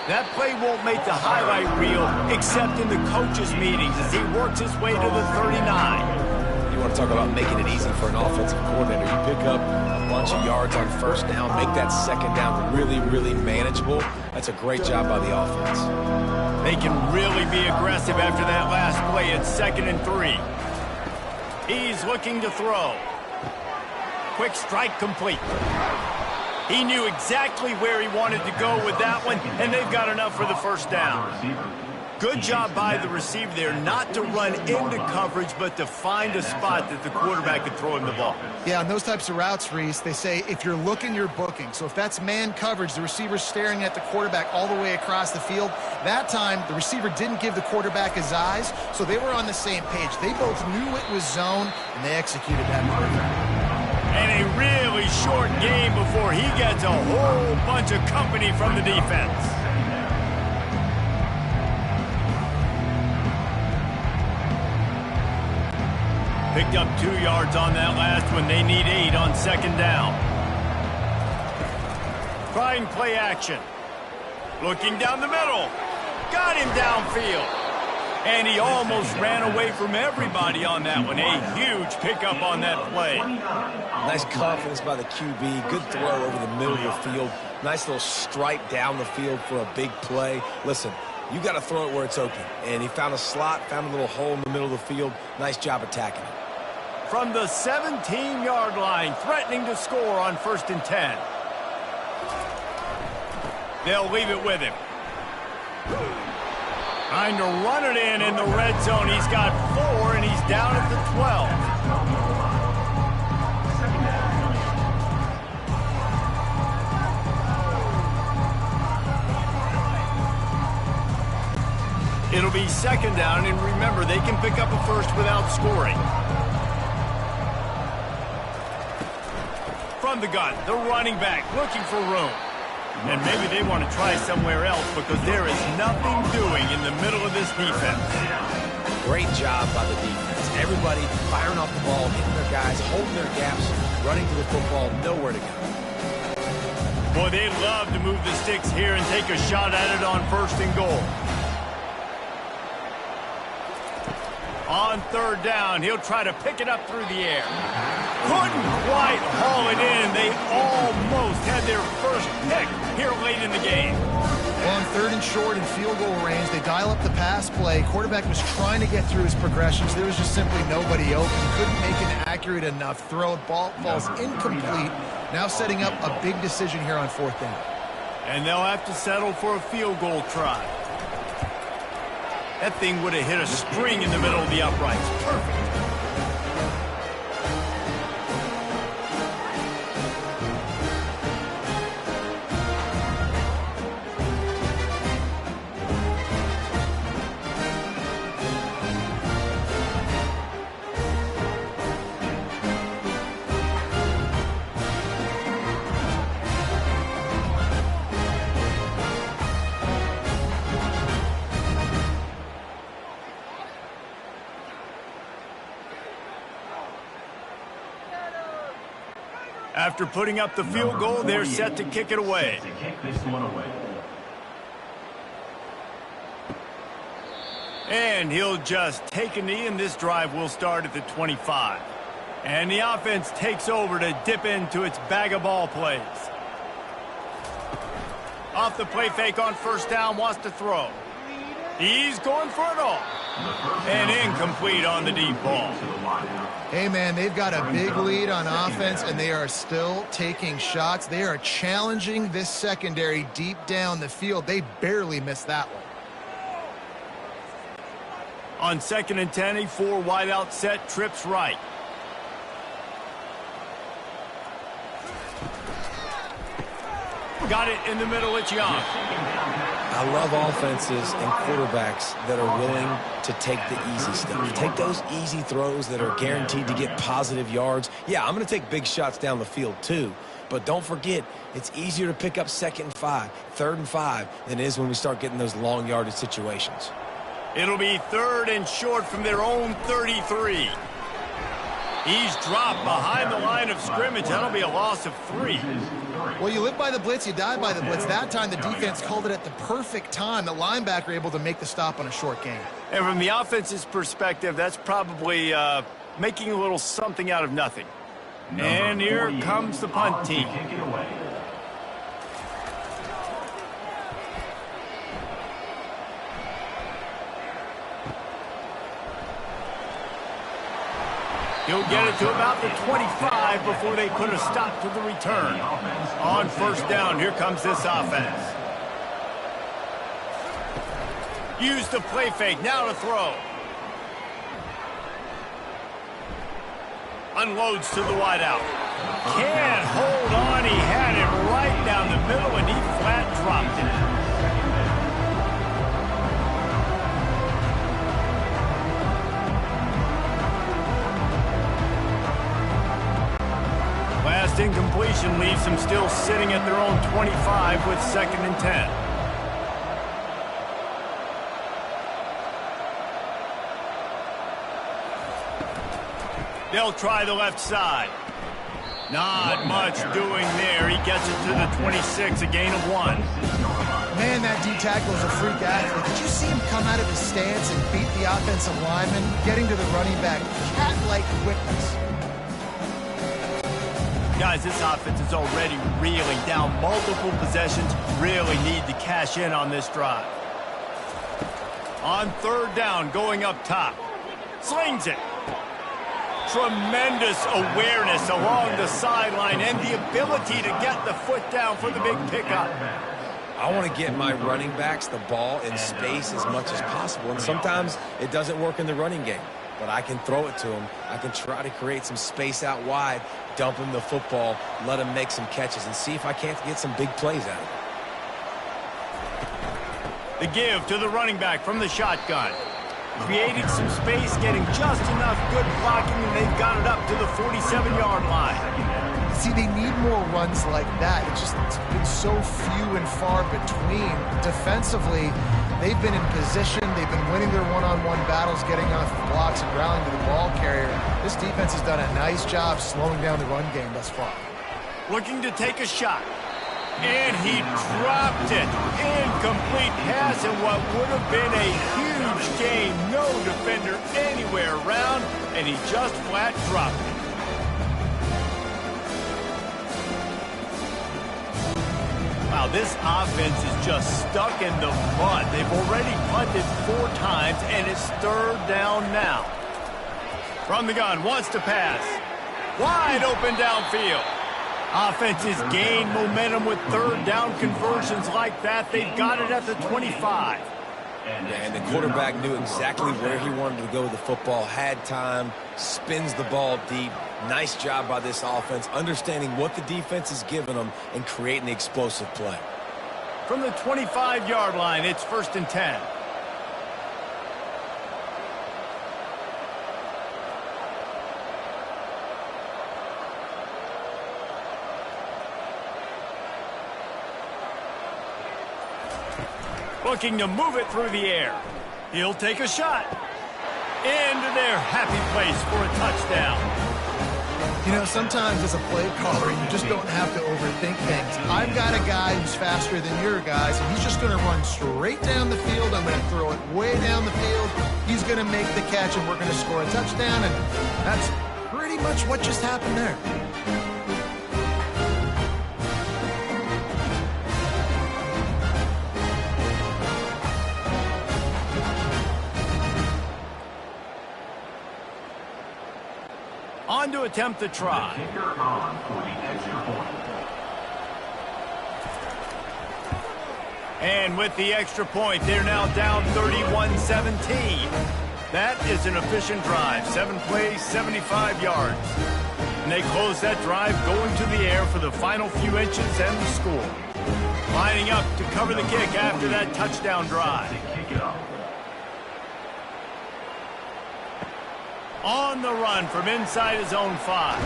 That play won't make the highlight reel except in the coaches' meetings as he works his way to the 39. You want to talk about making it easy for an offensive coordinator. You pick up a bunch of yards on first down, make that second down really, really manageable. That's a great job by the offense. They can really be aggressive after that last play. It's 2nd and 3. He's looking to throw. Quick strike complete. He knew exactly where he wanted to go with that one, and they've got enough for the first down. Good job by the receiver there not to run into coverage, but to find a spot that the quarterback could throw him the ball. Yeah, on those types of routes, Reese, they say if you're looking, you're booking. So if that's man coverage, the receiver's staring at the quarterback all the way across the field. That time, the receiver didn't give the quarterback his eyes, so they were on the same page. They both knew it was zone, and they executed that perfectly. And a really short game before he gets a whole bunch of company from the defense. Picked up 2 yards on that last one. They need 8 on second down. Trying play action. Looking down the middle. Got him downfield. And he almost ran away from everybody on that one. A huge pickup on that play. Nice confidence by the QB. Good throw over the middle of the field. Nice little stripe down the field for a big play. Listen, you got to throw it where it's open. And he found a slot, found a little hole in the middle of the field. Nice job attacking it. From the 17-yard line, threatening to score on 1st and 10. They'll leave it with him. Trying to run it in the red zone. He's got 4, and he's down at the 12. It'll be 2nd down, and remember, they can pick up a first without scoring. From the gun, the running back looking for room. And maybe they want to try somewhere else because there is nothing doing in the middle of this defense. Great job by the defense. Everybody firing off the ball, hitting their guys, holding their gaps, running to the football, nowhere to go. Boy, they'd love to move the sticks here and take a shot at it on 1st and goal. On 3rd down, he'll try to pick it up through the air. Couldn't quite haul it in. They almost had their first pick here late in the game. Well, on 3rd and short and field goal range, they dial up the pass play. Quarterback was trying to get through his progressions. There was just simply nobody open. Couldn't make an accurate enough throw. Ball falls incomplete. Now setting up a big decision here on 4th down. And they'll have to settle for a field goal try. That thing would have hit a string in the middle of the uprights. Perfect. After putting up the field goal, they're set to kick it away. And he'll just take a knee, and this drive will start at the 25. And the offense takes over to dip into its bag of ball plays. Off the play fake on 1st down, wants to throw. He's going for it all. And incomplete on the deep ball. Hey, man, they've got a big lead on offense, and they are still taking shots. They are challenging this secondary deep down the field. They barely missed that one. On 2nd and 10, a 4 wide out set, trips right. Got it in the middle, it's Young. I love offenses and quarterbacks that are willing to take the easy stuff. Take those easy throws that are guaranteed to get positive yards. Yeah, I'm going to take big shots down the field too. But don't forget, it's easier to pick up 2nd and 5, 3rd and 5 than it is when we start getting those long yardage situations. It'll be 3rd and short from their own 33. He's dropped behind the line of scrimmage. That'll be a loss of 3. Well, you live by the blitz, you die by the blitz. That time, the defense called it at the perfect time. The linebacker able to make the stop on a short gain. And from the offense's perspective, that's probably making a little something out of nothing. And here comes the punt team. He'll get it to about the 25 before they put a stop to the return. On 1st down, here comes this offense. Use the play fake, now to throw. Unloads to the wideout. Can't hold on, he had it right down the middle and he flat dropped it. Last incompletion leaves them still sitting at their own 25 with 2nd and 10. They'll try the left side. Not much doing there. He gets it to the 26, a gain of 1. Man, that D-tackle is a freak athlete. Did you see him come out of his stance and beat the offensive lineman, getting to the running back? Cat-like quickness. Guys, this offense is already reeling down multiple possessions. Really need to cash in on this drive. On 3rd down, going up top. Slings it. Tremendous awareness along the sideline and the ability to get the foot down for the big pickup. I want to get my running backs the ball in space as much as possible, and sometimes it doesn't work in the running game. But I can throw it to him. I can try to create some space out wide, dump him the football, let him make some catches, and see if I can't get some big plays out of it. The give to the running back from the shotgun. Creating some space, getting just enough good blocking, and they've got it up to the 47-yard line. See, they need more runs like that. It's been so few and far between. Defensively, they've been in position. They've been winning their one-on-one battles, getting off the blocks and rallying to the ball carrier. This defense has done a nice job slowing down the run game thus far. Looking to take a shot. And he dropped it. Incomplete pass, and what would have been a huge gain. No defender anywhere around, and he just flat dropped it. Wow, now, this offense is just stuck in the mud. They've already punted 4 times, and it's 3rd down now. From the gun, wants to pass. Wide open downfield. Offenses gain momentum with 3rd down conversions like that. They've got it at the 25. And the quarterback knew exactly where he wanted to go with the football, had time, spins the ball deep. Nice job by this offense, understanding what the defense is giving them and creating the explosive play. From the 25-yard line, it's 1st and 10. Looking to move it through the air. He'll take a shot. Into their happy place for a touchdown. You know, sometimes as a play caller, you just don't have to overthink things. I've got a guy who's faster than your guys, and he's just going to run straight down the field. I'm going to throw it way down the field. He's going to make the catch, and we're going to score a touchdown, and that's pretty much what just happened there. On to attempt the try. Kicker on for the extra point. And with the extra point, they're now down 31-17. That is an efficient drive. 7 plays, 75 yards. And they close that drive going to the air for the final few inches and the score. Lining up to cover the kick after that touchdown drive. Kick it off. On the run from inside his own 5.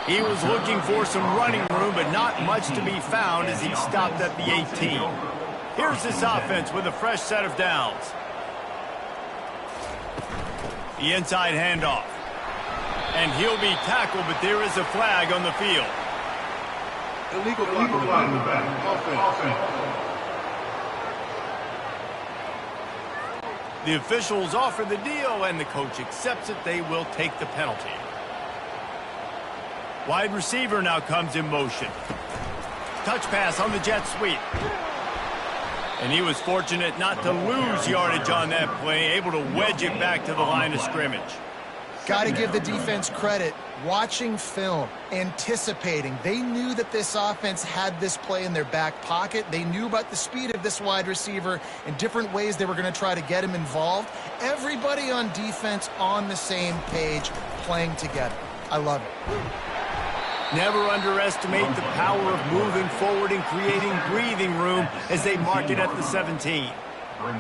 He was looking for some running room, but not much to be found as he stopped at the 18. Here's this offense with a fresh set of downs. The inside handoff. And he'll be tackled, but there is a flag on the field. Illegal flag in the back. Offense. The officials offer the deal, and the coach accepts it. They will take the penalty. Wide receiver now comes in motion. Touch pass on the jet sweep. And he was fortunate not to lose yardage on that play, able to wedge it back to the line of scrimmage. Got to give the defense credit. Watching film, anticipating. They knew that this offense had this play in their back pocket. They knew about the speed of this wide receiver and different ways they were going to try to get him involved. Everybody on defense on the same page, playing together. I love it. Never underestimate the power of moving forward and creating breathing room as they mark it at the 17.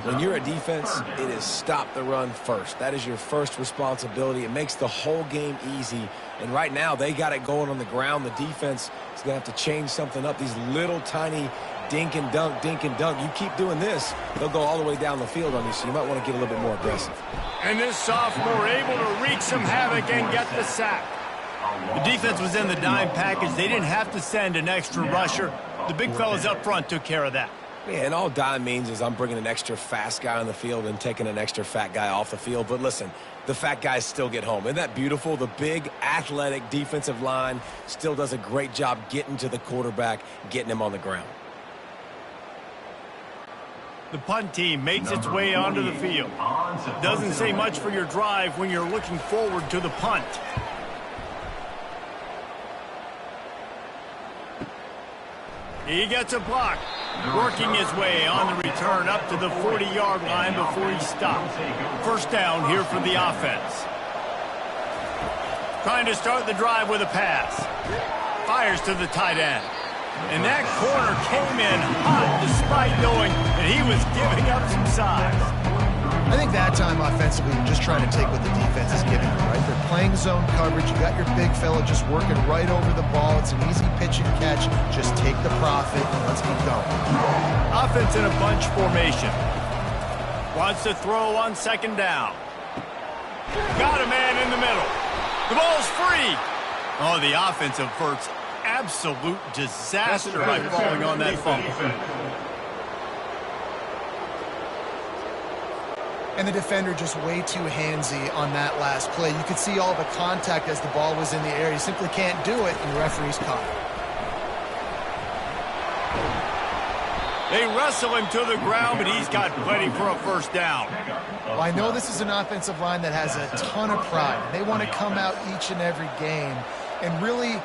When you're a defense, it is stop the run first. That is your first responsibility. It makes the whole game easy. And right now, they got it going on the ground. The defense is going to have to change something up. These little tiny dink and dunk, dink and dunk. You keep doing this, they'll go all the way down the field on you, so you might want to get a little bit more aggressive. And this sophomore able to wreak some havoc and get the sack. The defense was in the dime package. They didn't have to send an extra rusher. The big fellas up front took care of that. Yeah, and all dime means is I'm bringing an extra fast guy on the field and taking an extra fat guy off the field. But listen, the fat guys still get home. Isn't that beautiful? The big, athletic defensive line still does a great job getting to the quarterback, getting him on the ground. The punt team makes its way onto the field. Doesn't say much for your drive when you're looking forward to the punt. He gets a block, working his way on the return up to the 40-yard line before he stops. First down here for the offense. Trying to start the drive with a pass. Fires to the tight end. And that corner came in hot despite knowing that he was giving up some size. I think that time offensively, you're just trying to take what the defense is giving you, right? They're playing zone coverage. You got your big fella just working right over the ball. It's an easy pitch and catch. Just take the profit and let's keep going. Offense in a bunch formation. Wants to throw on second down. Got a man in the middle. The ball's free. Oh, the offense averts absolute disaster by falling on that fumble. And the defender just way too handsy on that last play. You could see all the contact as the ball was in the air. You simply can't do it, and the referee's caught it. They wrestle him to the ground, but he's got plenty for a first down. Well, I know this is an offensive line that has a ton of pride. They want to come out each and every game and really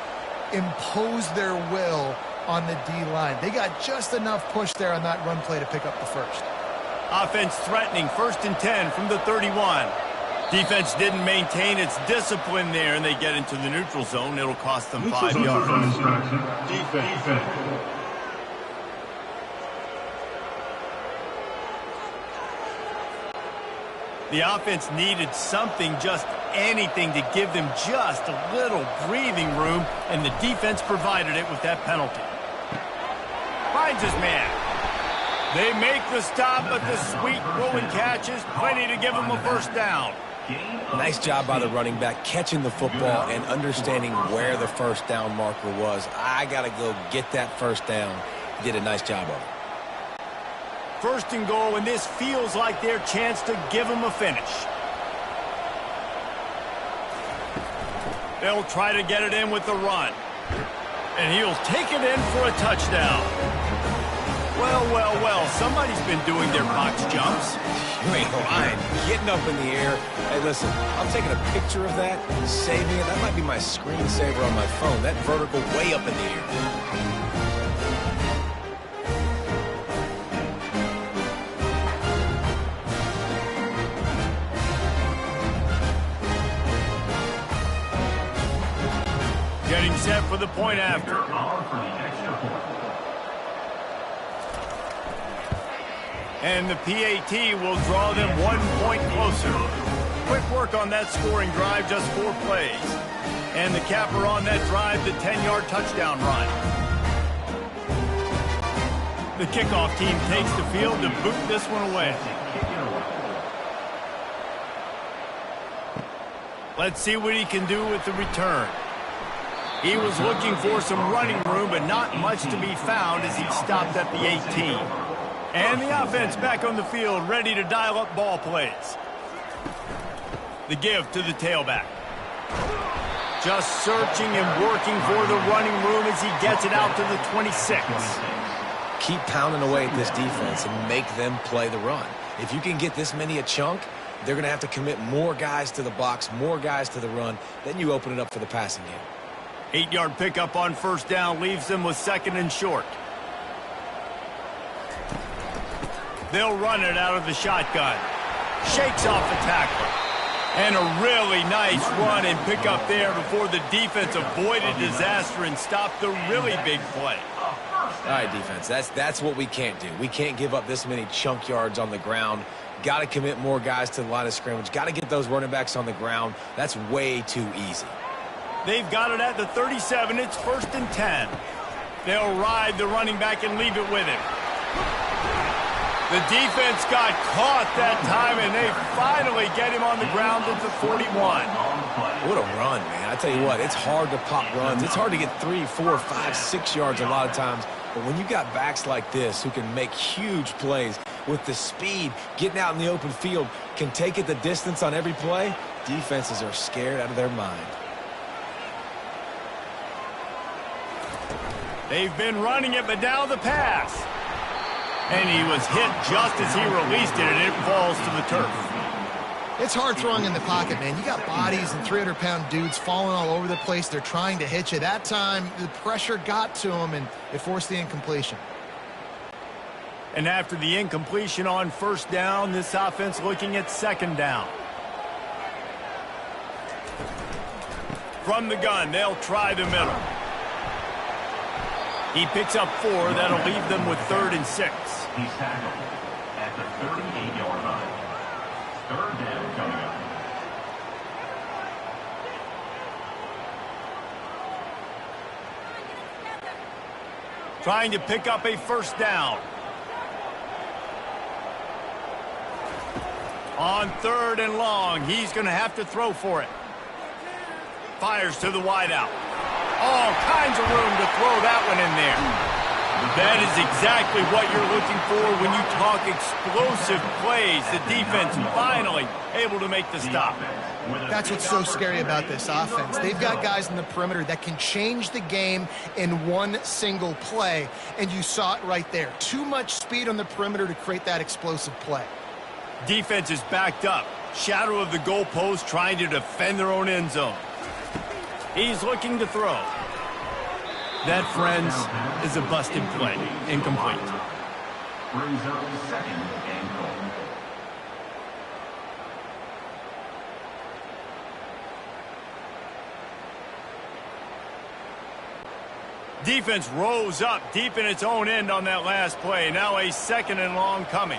impose their will on the D-line. They got just enough push there on that run play to pick up the first. Offense threatening, 1st and 10 from the 31. Defense didn't maintain its discipline there, and they get into the neutral zone. It'll cost them 5 yards. Defense. The offense needed something, just anything, to give them just a little breathing room, and the defense provided it with that penalty. Finds his man. They make the stop, but the sweet rolling catch is plenty to give them a first down. Nice job by the running back catching the football and understanding where the first down marker was. I got to go get that first down. He did a nice job of it. 1st and goal, and this feels like their chance to give them a finish. They'll try to get it in with the run. And he'll take it in for a touchdown. Well, somebody's been doing their box jumps. You ain't lying. Getting up in the air. Hey, listen, I'm taking a picture of that, saving it. That might be my screensaver on my phone. That vertical way up in the air. Getting set for the point after. And the PAT will draw them 1 point closer. Quick work on that scoring drive, just 4 plays. And the capper on that drive, the 10-yard touchdown run. The kickoff team takes the field to boot this one away. Let's see what he can do with the return. He was looking for some running room, but not much to be found as he stopped at the 18. And the offense back on the field, ready to dial up ball plays. The give to the tailback. Just searching and working for the running room as he gets it out to the 26. Keep pounding away at this defense and make them play the run. If you can get this many a chunk, they're going to have to commit more guys to the box, more guys to the run. Then you open it up for the passing game. 8-yard pickup on first down leaves them with 2nd and short. They'll run it out of the shotgun. Shakes off the tackle. And a really nice run and pick up there before the defense avoided disaster and stopped the really big play. All right, defense, that's what we can't do. We can't give up this many chunk yards on the ground. Got to commit more guys to the line of scrimmage. Got to get those running backs on the ground. That's way too easy. They've got it at the 37. It's 1st and 10. They'll ride the running back and leave it with him. The defense got caught that time, and they finally get him on the ground at the 41. What a run, man. I tell you what, it's hard to pop runs. It's hard to get 3, 4, 5, 6 yards a lot of times. But when you got backs like this who can make huge plays with the speed, getting out in the open field, can take it the distance on every play, defenses are scared out of their mind. They've been running it, but now the pass. And he was hit just as he released it, and it falls to the turf. It's hard throwing in the pocket, man. You got bodies and 300-pound dudes falling all over the place. They're trying to hit you. That time, the pressure got to him, and it forced the incompletion. And after the incompletion on first down, this offense looking at 2nd down. From the gun, they'll try the middle. He picks up 4. That'll leave them with 3rd and 6. He's tackled at the 38-yard line. 3rd down coming up. Trying to pick up a first down. On 3rd and long, he's going to have to throw for it. Fires to the wideout. All kinds of room to throw that one in there. That is exactly what you're looking for when you talk explosive plays. The defense finally able to make the stop. That's what's so scary about this offense. They've got guys in the perimeter that can change the game in one single play, and you saw it right there. Too much speed on the perimeter to create that explosive play. Defense is backed up. Shadow of the goalpost trying to defend their own end zone. He's looking to throw. That, friends, is a busted play. Incomplete. Brings up second and goal. Defense rose up deep in its own end on that last play. Now a second and long coming.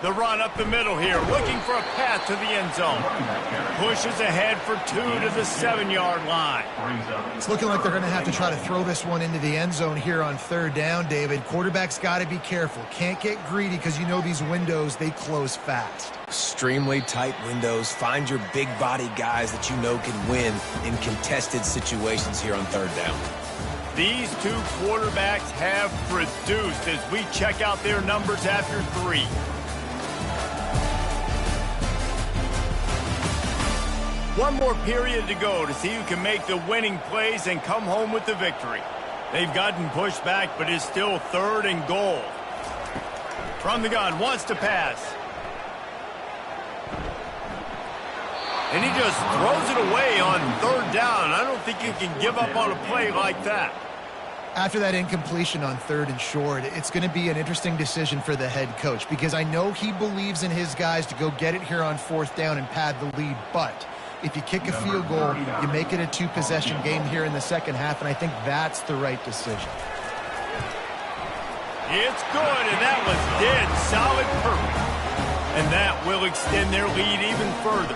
The run up the middle here, looking for a path to the end zone. Pushes ahead for 2 to the 7-yard line. It's looking like they're going to have to try to throw this one into the end zone here on third down, David. Quarterback's got to be careful. Can't get greedy because you know these windows, they close fast. Extremely tight windows. Find your big body guys that you know can win in contested situations here on third down. These two quarterbacks have produced as we check out their numbers after 3. One more period to go to see who can make the winning plays and come home with the victory. They've gotten pushed back, but it's still 3rd and goal. From the gun, wants to pass. And he just throws it away on 3rd down. I don't think you can give up on a play like that. After that incompletion on 3rd and short, it's going to be an interesting decision for the head coach because I know he believes in his guys to go get it here on 4th down and pad the lead, but if you kick a field goal, you make it a 2-possession game here in the second half, and I think that's the right decision. It's good, and that was dead solid perfect. And that will extend their lead even further.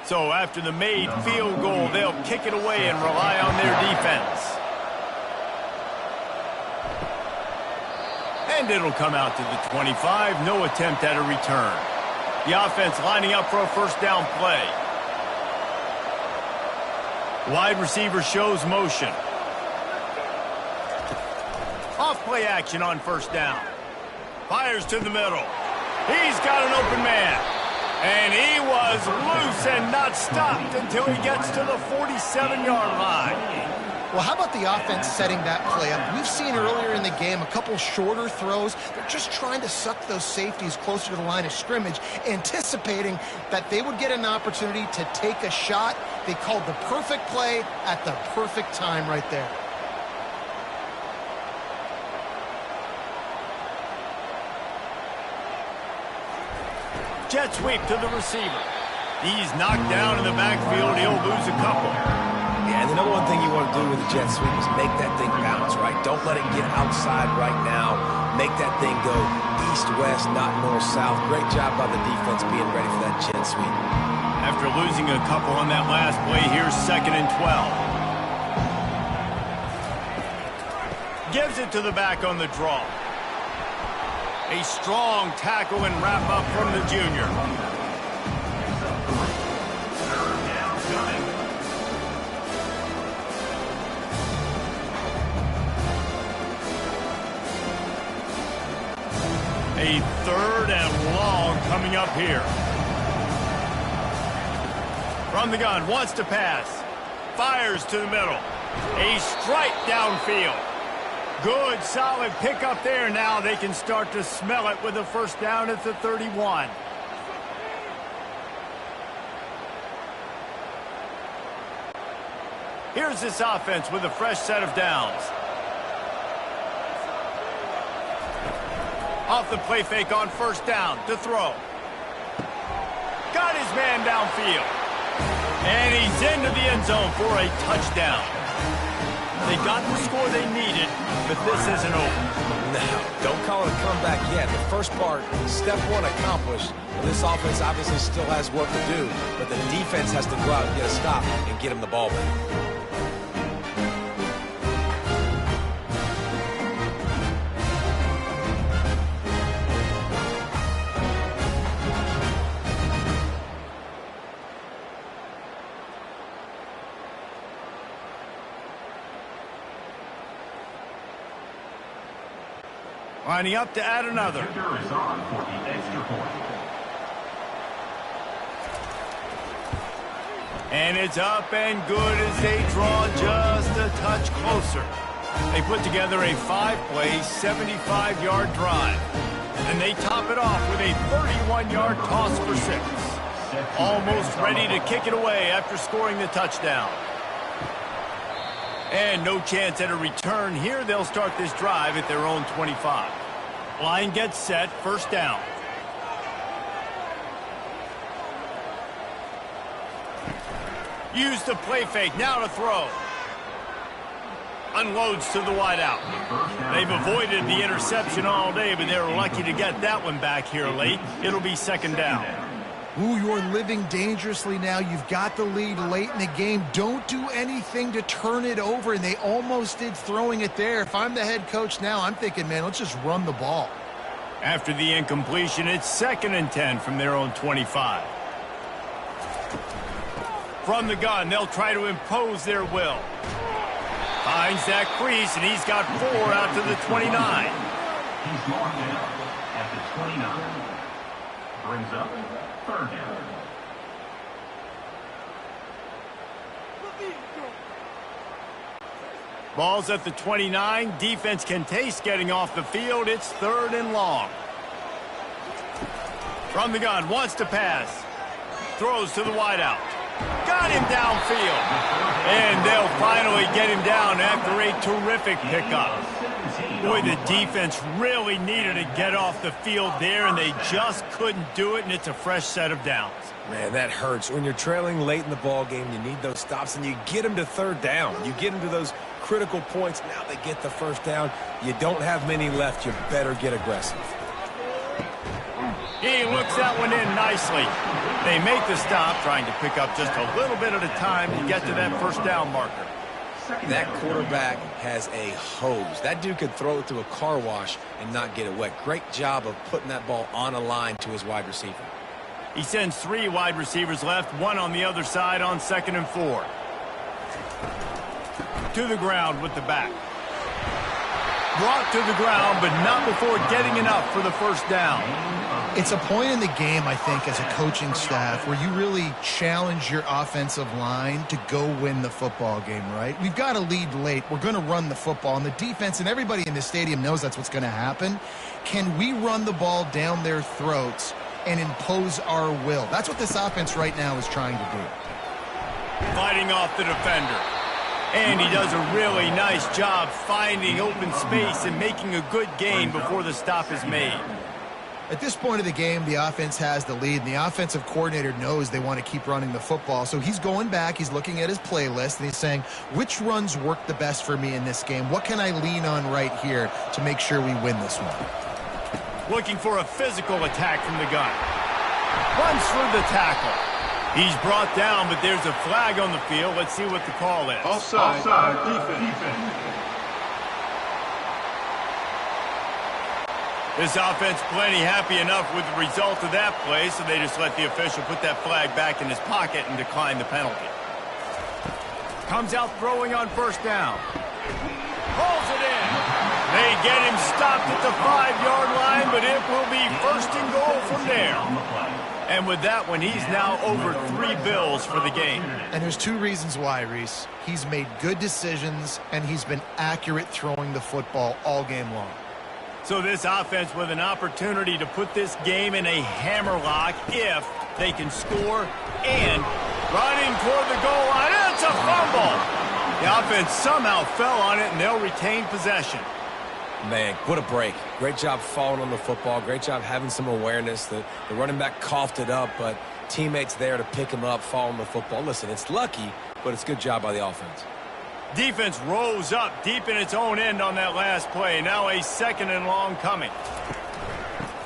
So after the made field goal, they'll kick it away and rely on their defense. And it'll come out to the 25. No attempt at a return. The offense lining up for a 1st down play. Wide receiver shows motion. Off play action on 1st down. Fires to the middle. He's got an open man. And he was loose and not stopped until he gets to the 47-yard line. Well, how about the offense setting that play up? We've seen earlier in the game a couple shorter throws. They're just trying to suck those safeties closer to the line of scrimmage, anticipating that they would get an opportunity to take a shot. They called the perfect play at the perfect time right there. Jet sweep to the receiver. He's knocked down in the backfield. He'll lose a couple. Yeah, and the number one thing you want to do with a jet sweep is make that thing bounce, right? Don't let it get outside right now. Make that thing go east-west, not north-south. Great job by the defense being ready for that jet sweep. After losing a couple on that last play, here's 2nd and 12. Gives it to the back on the draw. A strong tackle and wrap-up from the junior. A 3rd and long coming up here. From the gun, wants to pass. Fires to the middle. A strike downfield. Good, solid pickup there. Now they can start to smell it with a 1st down at the 31. Here's this offense with a fresh set of downs. Off the play fake on 1st down to throw. Got his man downfield. And he's into the end zone for a touchdown. They got the score they needed, but this isn't over. No, don't call it a comeback yet. The first part, step one accomplished. Well, this offense obviously still has work to do, but the defense has to go out and get a stop and get them the ball back. Lining up to add another. Kicker is on for the extra point. And it's up and good as they draw just a touch closer. They put together a 5-play, 75-yard drive. And they top it off with a 31-yard toss for 6. Almost ready to kick it away after scoring the touchdown. And no chance at a return here. They'll start this drive at their own 25. Line gets set, first down. Use the play fake, now to throw. Unloads to the wideout. They've avoided the interception all day, but they're lucky to get that one back here late. It'll be second down. Ooh, you're living dangerously now. You've got the lead late in the game. Don't do anything to turn it over, and they almost did throwing it there. If I'm the head coach now, I'm thinking, man, let's just run the ball. After the incompletion, it's 2nd and 10 from their own 25. From the gun, they'll try to impose their will. Finds that crease, and he's got 4 out to the 29. He's marked down at the 29. Brings up third down. Ball's at the 29. Defense can taste getting off the field. It's 3rd and long. From the gun, wants to pass. Throws to the wideout. Got him downfield. And they'll finally get him down after a terrific pickup. Boy, the defense really needed to get off the field there, and they just couldn't do it, and it's a fresh set of downs. Man, that hurts. When you're trailing late in the ball game, you need those stops, and you get them to third down. You get them to those critical points. Now they get the first down. You don't have many left. You better get aggressive. He looks that one in nicely. They make the stop, trying to pick up just a little bit at a time to get to that first down marker. That quarterback has a hose. That dude could throw it through a car wash and not get it wet. Great job of putting that ball on a line to his wide receiver. He sends 3 wide receivers left, 1 on the other side on 2nd and 4. To the ground with the back. Brought to the ground, but not before getting enough for the first down. It's a point in the game, I think, as a coaching staff where you really challenge your offensive line to go win the football game, right? We've got a lead late. We're going to run the football, and the defense and everybody in the stadium knows that's what's going to happen. Can we run the ball down their throats and impose our will? That's what this offense right now is trying to do. Fighting off the defender. And he does a really nice job finding open space and making a good gain before the stop is made. At this point of the game, the offense has the lead, and the offensive coordinator knows they want to keep running the football. So he's going back, he's looking at his playlist, and he's saying, which runs work the best for me in this game? What can I lean on right here to make sure we win this one? Looking for a physical attack from the gun. Runs through the tackle. He's brought down, but there's a flag on the field. Let's see what the call is. Offside, defense. This offense plenty happy enough with the result of that play, so they just let the official put that flag back in his pocket and decline the penalty. Comes out throwing on first down. Pulls it in. They get him stopped at the 5-yard line, but it will be 1st and goal from there. And with that one, he's now over 3 bills for the game. And there's 2 reasons why, Reese. He's made good decisions, and he's been accurate throwing the football all game long. So this offense with an opportunity to put this game in a hammerlock if they can score, and running toward the goal line. It's a fumble. The offense somehow fell on it, and they'll retain possession. Man, what a break. Great job falling on the football. Great job having some awareness. The running back coughed it up, but teammates there to pick him up, fall on the football. Listen, it's lucky, but it's a good job by the offense. Defense rose up deep in its own end on that last play. Now a 2nd and long coming.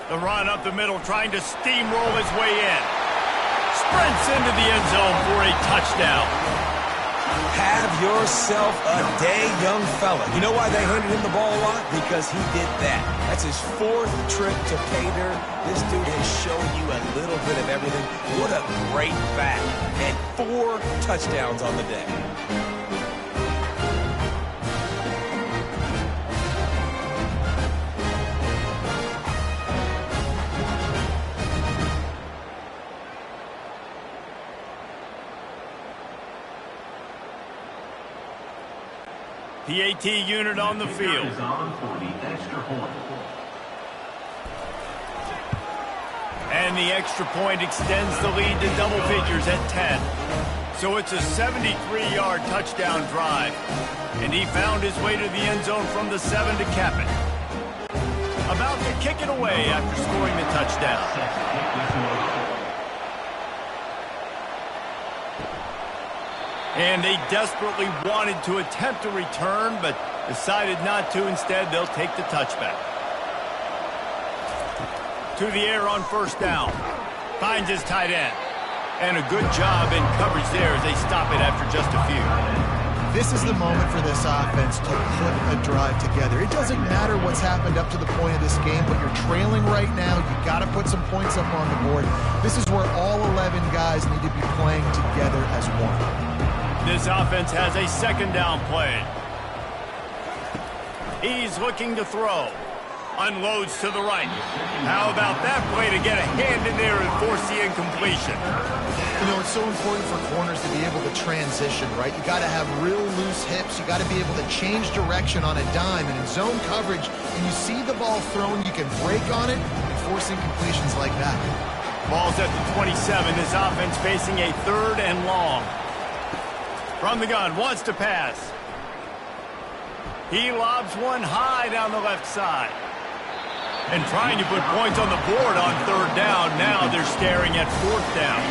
The run up the middle, trying to steamroll his way in. Sprints into the end zone for a touchdown. Have yourself a day, young fella. You know why they handed him the ball a lot? Because he did that. That's his 4th trip to pay dirt. This dude has shown you a little bit of everything. What a great back. And 4 touchdowns on the day. PAT unit on the field. Is on for the extra point. And the extra point extends the lead to double figures at 10. So it's a 73-yard touchdown drive. And he found his way to the end zone from the 7 to cap it. About to kick it away after scoring the touchdown. And they desperately wanted to attempt a return, but decided not to. Instead, they'll take the touchback. To the air on 1st down. Finds his tight end. And a good job in coverage there as they stop it after just a few. This is the moment for this offense to put a drive together. It doesn't matter what's happened up to the point of this game, but you're trailing right now. You got to put some points up on the board. This is where all 11 guys need to be playing together as one. This offense has a 2nd down play. He's looking to throw. Unloads to the right. How about that play to get a hand in there and force the incompletion? You know, it's so important for corners to be able to transition, right? You got to have real loose hips. You got to be able to change direction on a dime. And in zone coverage, when you see the ball thrown, you can break on it and force incompletions like that. Ball's at the 27. This offense facing a 3rd and long. From the gun, wants to pass. He lobs one high down the left side. And trying to put points on the board on 3rd down. Now they're staring at 4th down.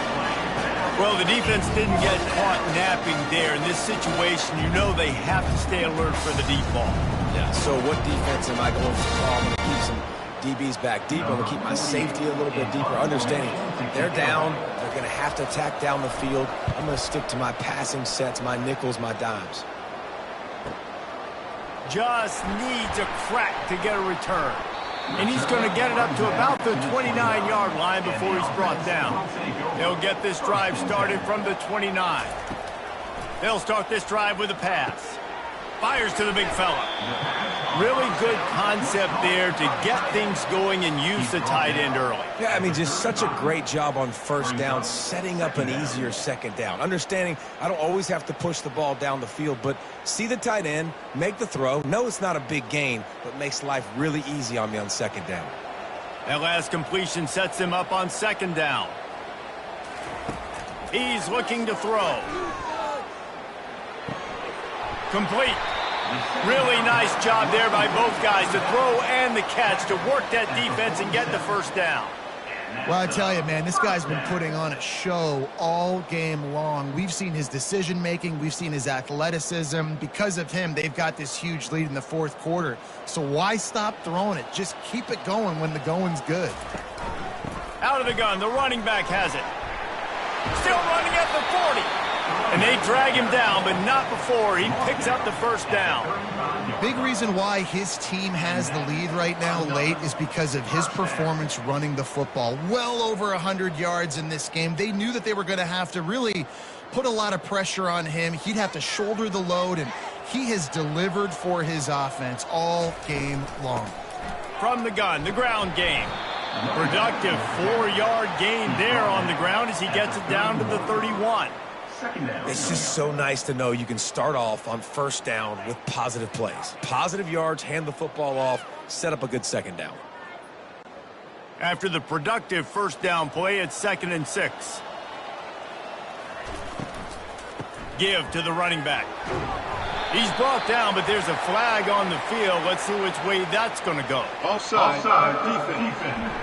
Well, the defense didn't get caught napping there. In this situation, you know they have to stay alert for the deep ball. Yeah, so what defense am I going to call? I'm going to keep some DBs back deep. I'm going to keep my safety a little bit deeper. Understanding they're down. They're going to have to attack down the field. I'm going to stick to my passing sets, my nickels, my dimes. Just needs a crack to get a return. And he's going to get it up to about the 29-yard line before he's brought down. They'll get this drive started from the 29. They'll start this drive with a pass. Fires to the big fella. Really good concept there to get things going and use the tight end early. Yeah, I mean, just such a great job on 1st down, setting up an easier 2nd down. Understanding I don't always have to push the ball down the field, but see the tight end, make the throw. No, it's not a big gain, but makes life really easy on me on 2nd down. That last completion sets him up on 2nd down. He's looking to throw. Complete. Really nice job there by both guys, the throw and the catch, to work that defense and get the 1st down. Well, I tell you, man, this guy's been putting on a show all game long. We've seen his decision-making. We've seen his athleticism. Because of him, they've got this huge lead in the 4th quarter. So why stop throwing it? Just keep it going when the going's good. Out of the gun, the running back has it. Still running at the 40. And they drag him down, but not before he picks up the 1st down. Big reason why his team has the lead right now late is because of his performance running the football. Well over 100 yards in this game. They knew that they were going to have to really put a lot of pressure on him. He'd have to shoulder the load, and he has delivered for his offense all game long. From the gun, the ground game. Productive 4-yard gain there on the ground as he gets it down to the 31. It's just so nice to know you can start off on 1st down with positive plays. Positive yards, hand the football off, set up a good 2nd down. After the productive 1st down play, it's 2nd and 6. Give to the running back. He's brought down, but there's a flag on the field. Let's see which way that's going to go. Offside, defense.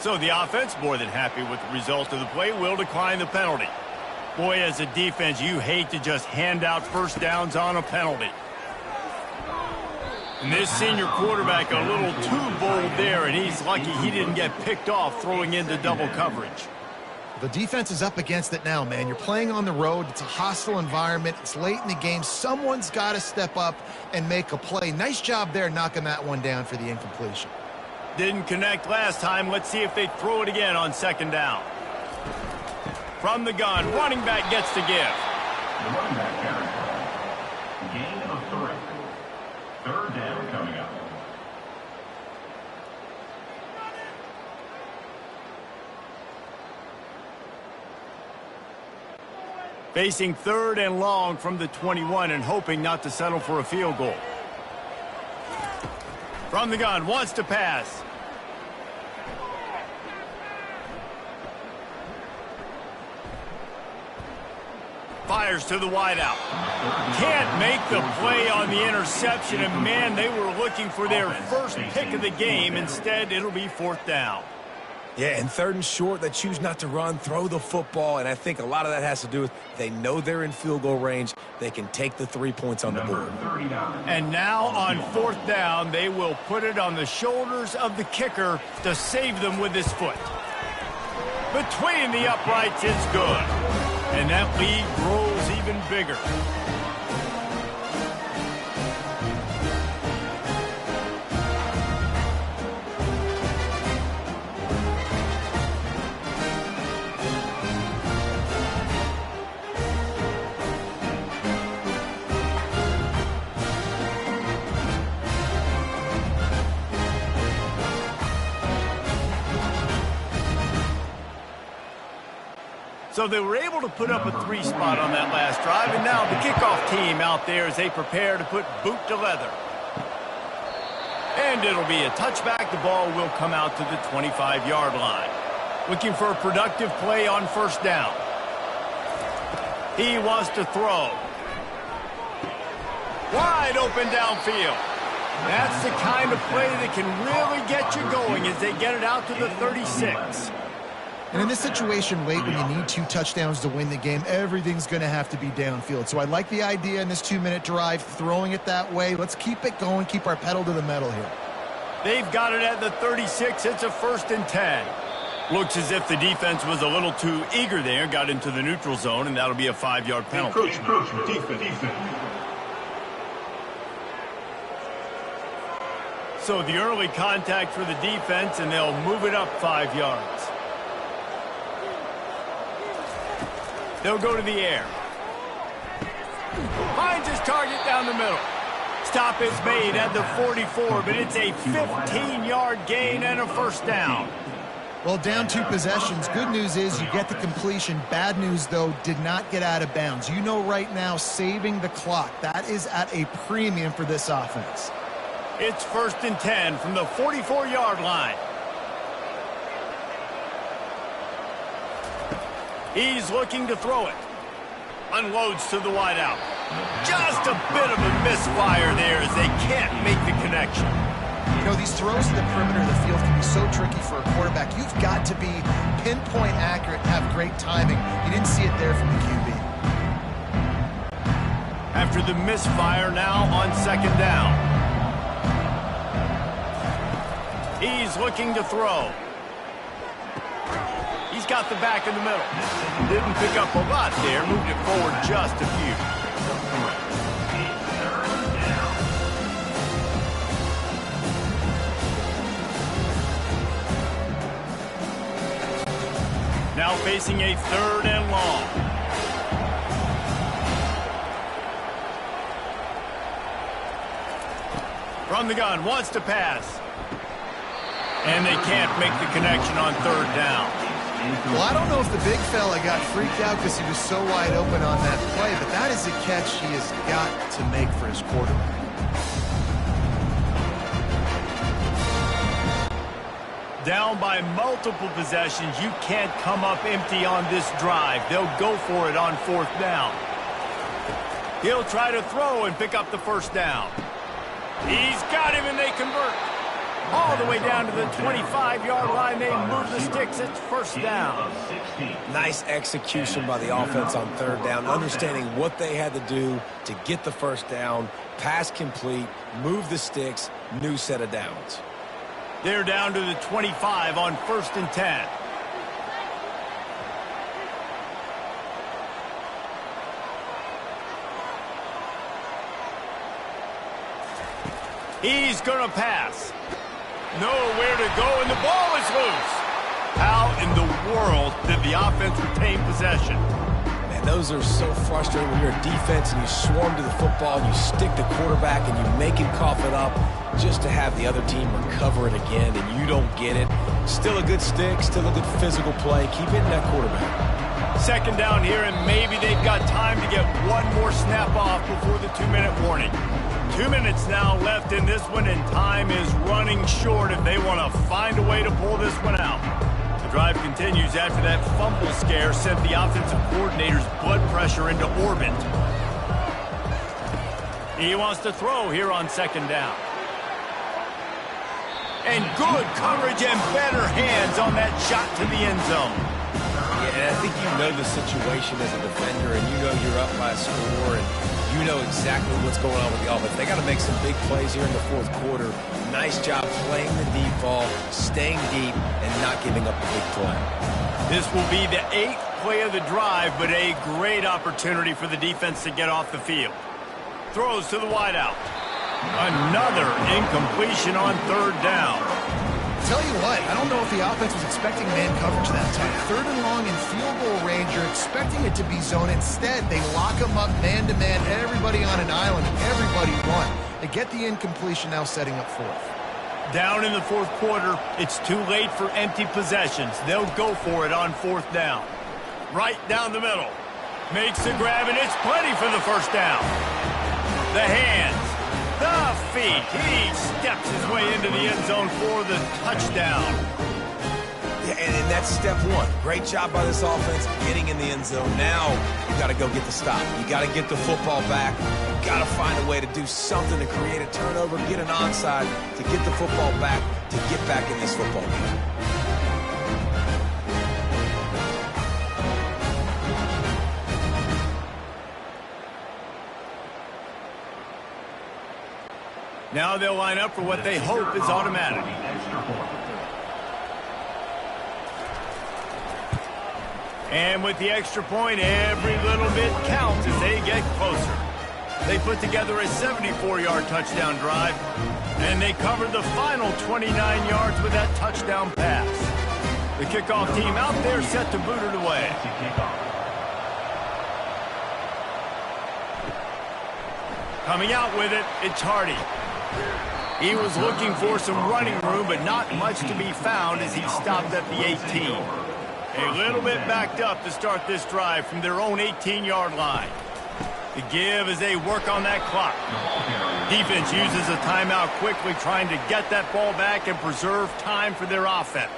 So the offense, more than happy with the result of the play, will decline the penalty. Boy, as a defense, you hate to just hand out first downs on a penalty. And this senior quarterback a little too bold there, and he's lucky he didn't get picked off throwing into double coverage. The defense is up against it now, man. You're playing on the road. It's a hostile environment. It's late in the game. Someone's got to step up and make a play. Nice job there knocking that one down for the incompletion. Didn't connect last time. Let's see if they throw it again on second down. From the gun, running back gets the give. The running back carry. Gain of 3. Third down coming up. Facing third and long from the 21 and hoping not to settle for a field goal. From the gun, wants to pass. Fires to the wideout. Can't make the play on the interception, and man, they were looking for their first pick of the game. Instead, it'll be fourth down. Yeah, and third and short, they choose not to run, throw the football, and I think a lot of that has to do with they know they're in field goal range. They can take the 3 points on the board. And now on fourth down, they will put it on the shoulders of the kicker to save them with his foot. Between the uprights, it's good. And that lead grows even bigger. So they were able to put up a 3 spot on that last drive, and now the kickoff team out there as they prepare to put boot to leather. And it'll be a touchback. The ball will come out to the 25-yard line. Looking for a productive play on first down. He wants to throw. Wide open downfield. That's the kind of play that can really get you going as they get it out to the 36. And in this situation late when you need 2 touchdowns to win the game, everything's going to have to be downfield. So I like the idea in this 2-minute drive, throwing it that way. Let's keep it going, keep our pedal to the metal here. They've got it at the 36. It's a 1st and 10. Looks as if the defense was a little too eager there, got into the neutral zone, and that'll be a 5-yard penalty. Encroachment, defense. So the early contact for the defense, and they'll move it up 5 yards. They'll go to the air. Finds his target down the middle. Stop is made at the 44, but it's a 15-yard gain and a 1st down. Well, down 2 possessions. Good news is you get the completion. Bad news, though, did not get out of bounds. You know right now, saving the clock, that is at a premium for this offense. It's 1st and 10 from the 44-yard line. He's looking to throw it. Unloads to the wideout. Just a bit of a misfire there as they can't make the connection. You know, these throws to the perimeter of the field can be so tricky for a quarterback. You've got to be pinpoint accurate and have great timing. You didn't see it there from the QB. After the misfire, now on 2nd down. He's looking to throw. He's got the back in the middle. Didn't pick up a lot there. Moved it forward just a few. Now facing a 3rd and long. From the gun, wants to pass. And they can't make the connection on 3rd down. Well, I don't know if the big fella got freaked out because he was so wide open on that play, but that is a catch he has got to make for his quarterback. Down by multiple possessions, you can't come up empty on this drive. They'll go for it on 4th down. He'll try to throw and pick up the 1st down. He's got him, and they convert. All the way down to the 25-yard line. They move the sticks. It's first down. Nice execution by the offense on third down, understanding what they had to do to get the first down, pass complete, move the sticks, new set of downs. They're down to the 25 on 1st and 10. He's going to pass. Nowhere to go, and the ball is loose. How in the world did the offense retain possession? Man, those are so frustrating when you're a defense and you swarm to the football and you stick the quarterback and you make him cough it up just to have the other team recover it again, and you don't get it. Still a good stick, still a good physical play. Keep hitting that quarterback. Second down here, and maybe they've got time to get one more snap off before the 2-minute warning. 2 minutes now left in this one, and time is running short if they want to find a way to pull this one out. The drive continues after that fumble scare sent the offensive coordinator's blood pressure into orbit. He wants to throw here on second down. And good coverage and better hands on that shot to the end zone. Yeah, and I think you know the situation as a defender, and you know you're up by a score, and you know exactly what's going on with the offense. They got to make some big plays here in the fourth quarter. Nice job playing the deep ball, staying deep, and not giving up a big play. This will be the 8th play of the drive, but a great opportunity for the defense to get off the field. Throws to the wideout. Another incompletion on third down. Tell you what, I don't know if the offense was expecting man coverage that time. Third and long in field goal range, you're expecting it to be zone. Instead, they lock them up man-to-man, everybody on an island, everybody run. They get the incompletion, now setting up fourth. Down in the fourth quarter, it's too late for empty possessions. They'll go for it on fourth down. Right down the middle. Makes the grab, and it's plenty for the first down. The hands. The feet. He steps his way into the end zone for the touchdown. Yeah, and that's step one. Great job by this offense getting in the end zone. Now you got to go get the stop. You got to get the football back. You got to find a way to do something to create a turnover, get an onside, to get the football back, to get back in this football game. Now they'll line up for what they hope is automatic. And with the extra point, every little bit counts as they get closer. They put together a 74-yard touchdown drive, and they covered the final 29 yards with that touchdown pass. The kickoff team out there set to boot it away. Coming out with it, it's Hardy. He was looking for some running room, but not much to be found as he stopped at the 18. A little bit backed up to start this drive from their own 18-yard line. The give as they work on that clock. Defense uses a timeout quickly, trying to get that ball back and preserve time for their offense.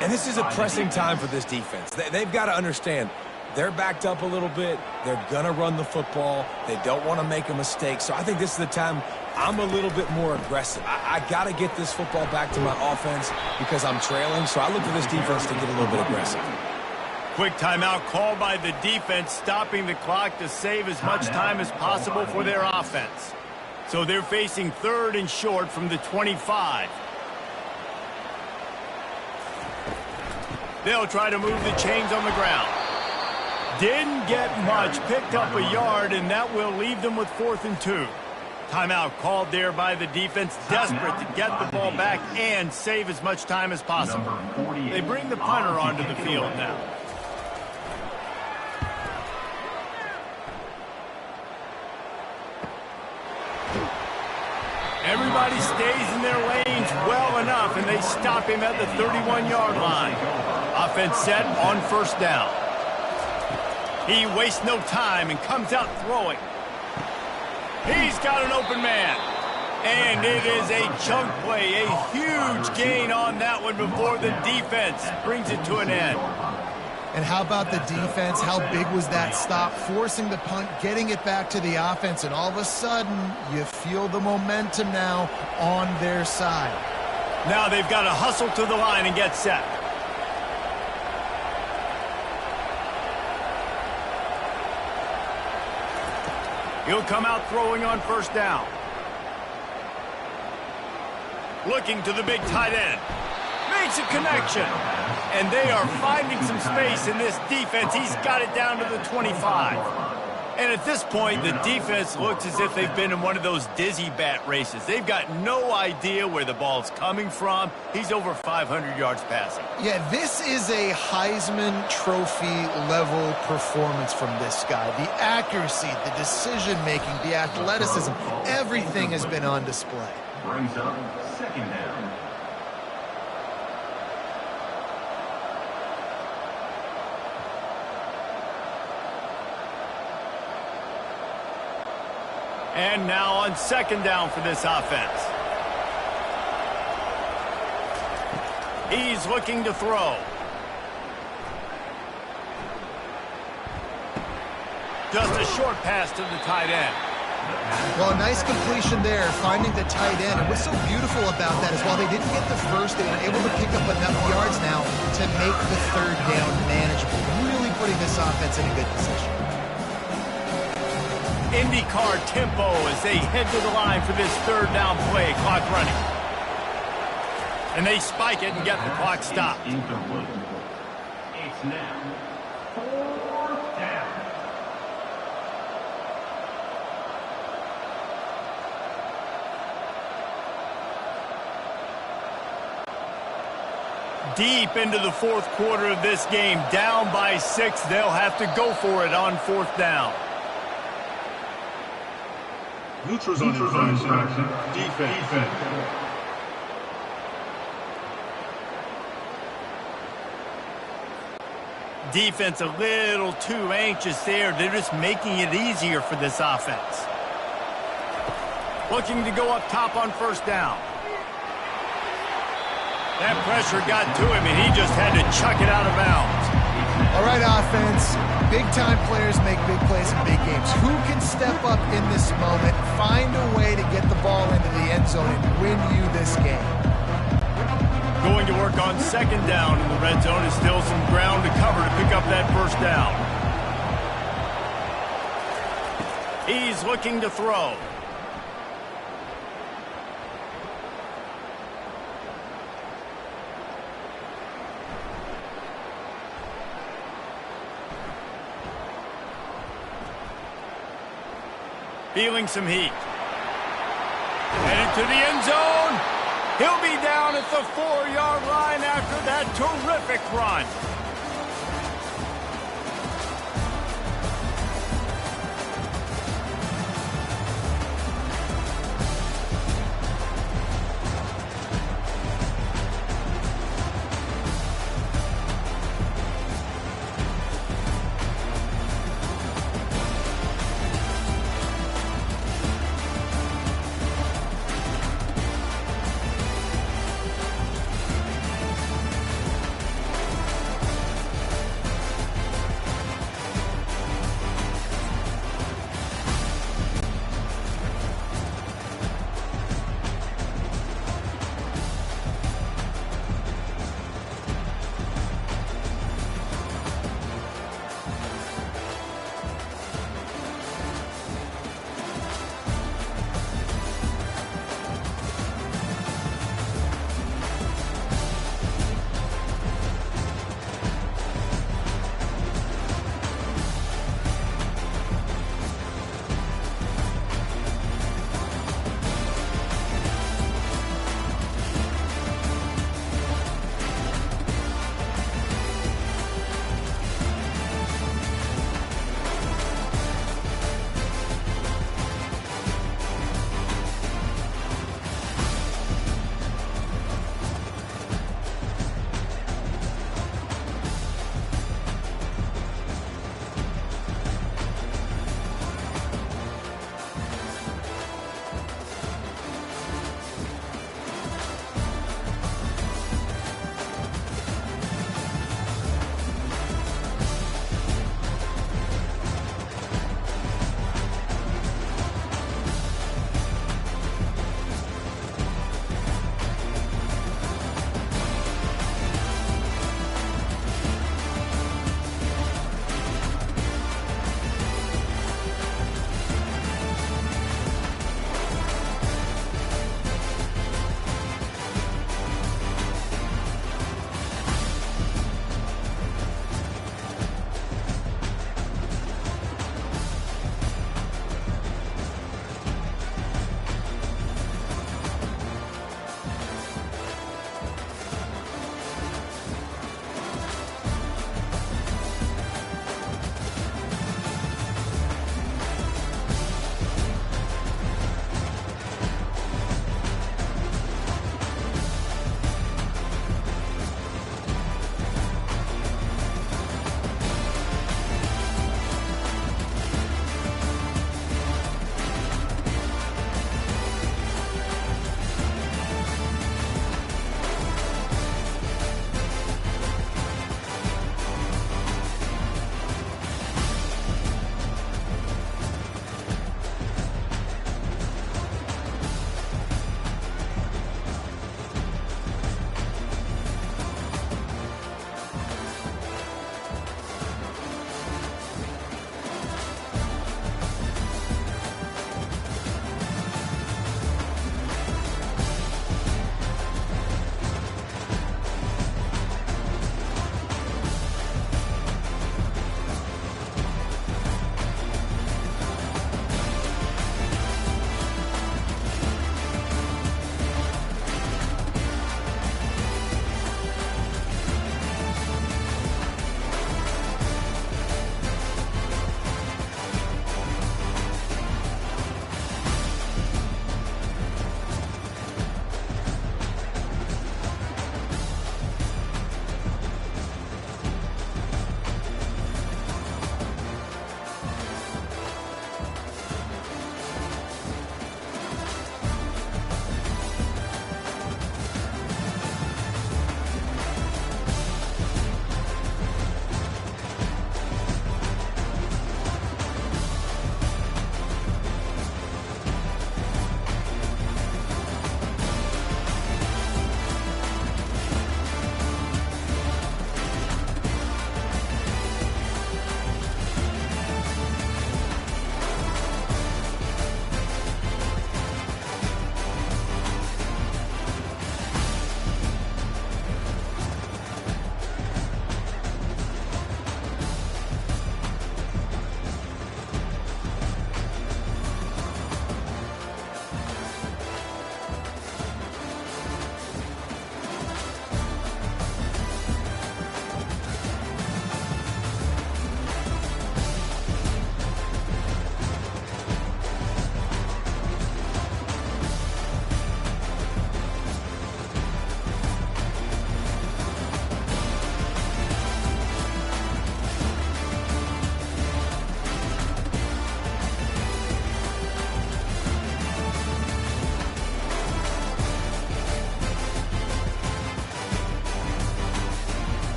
And this is a pressing time for this defense. They've got to understand, they're backed up a little bit. They're going to run the football. They don't want to make a mistake. So I think this is the time I'm a little bit more aggressive. I got to get this football back to my offense because I'm trailing. So I look for this defense to get a little bit aggressive. Quick timeout called by the defense, stopping the clock to save as much time as possible for their offense. So they're facing third and short from the 25. They'll try to move the chains on the ground. Didn't get much, picked up a yard, and that will leave them with 4th and 2. Timeout called there by the defense, desperate to get the ball back and save as much time as possible. They bring the punter onto the field now. Everybody stays in their lanes well enough, and they stop him at the 31-yard line. Offense set on first down. He wastes no time and comes out throwing. He's got an open man. And it is a chunk play, a huge gain on that one before the defense brings it to an end. And how about the defense? How big was that stop? Forcing the punt, getting it back to the offense, and all of a sudden, you feel the momentum now on their side. Now they've got to hustle to the line and get set. He'll come out throwing on first down. Looking to the big tight end. Makes a connection. And they are finding some space in this defense. He's got it down to the 25. And at this point, the defense looks as if they've been in one of those dizzy bat races. They've got no idea where the ball's coming from. He's over 500 yards passing. Yeah, this is a Heisman Trophy level performance from this guy. The accuracy, the decision-making, the athleticism, everything has been on display. Brings up second down. And now on second down for this offense. He's looking to throw. Just a short pass to the tight end. Well, nice completion there, finding the tight end. And what's so beautiful about that is while they didn't get the first, they were able to pick up enough yards now to make the third down manageable. Really putting this offense in a good position. IndyCar tempo as they head to the line for this third down play. Clock running. And they spike it and get the clock stopped. Incomplete. It's now fourth down. Deep into the fourth quarter of this game, down by 6. They'll have to go for it on fourth down. Neutrals on your defense. Defense a little too anxious there. They're just making it easier for this offense. Looking to go up top on first down. That pressure got to him, and he just had to chuck it out of bounds. All right, offense. Big-time players make big plays in big games. Who can step up in this moment, find a way to get the ball into the end zone and win you this game? Going to work on second down in the red zone. Is still some ground to cover to pick up that first down. He's looking to throw. Feeling some heat. Headed to the end zone. He'll be down at the 4-yard line after that terrific run.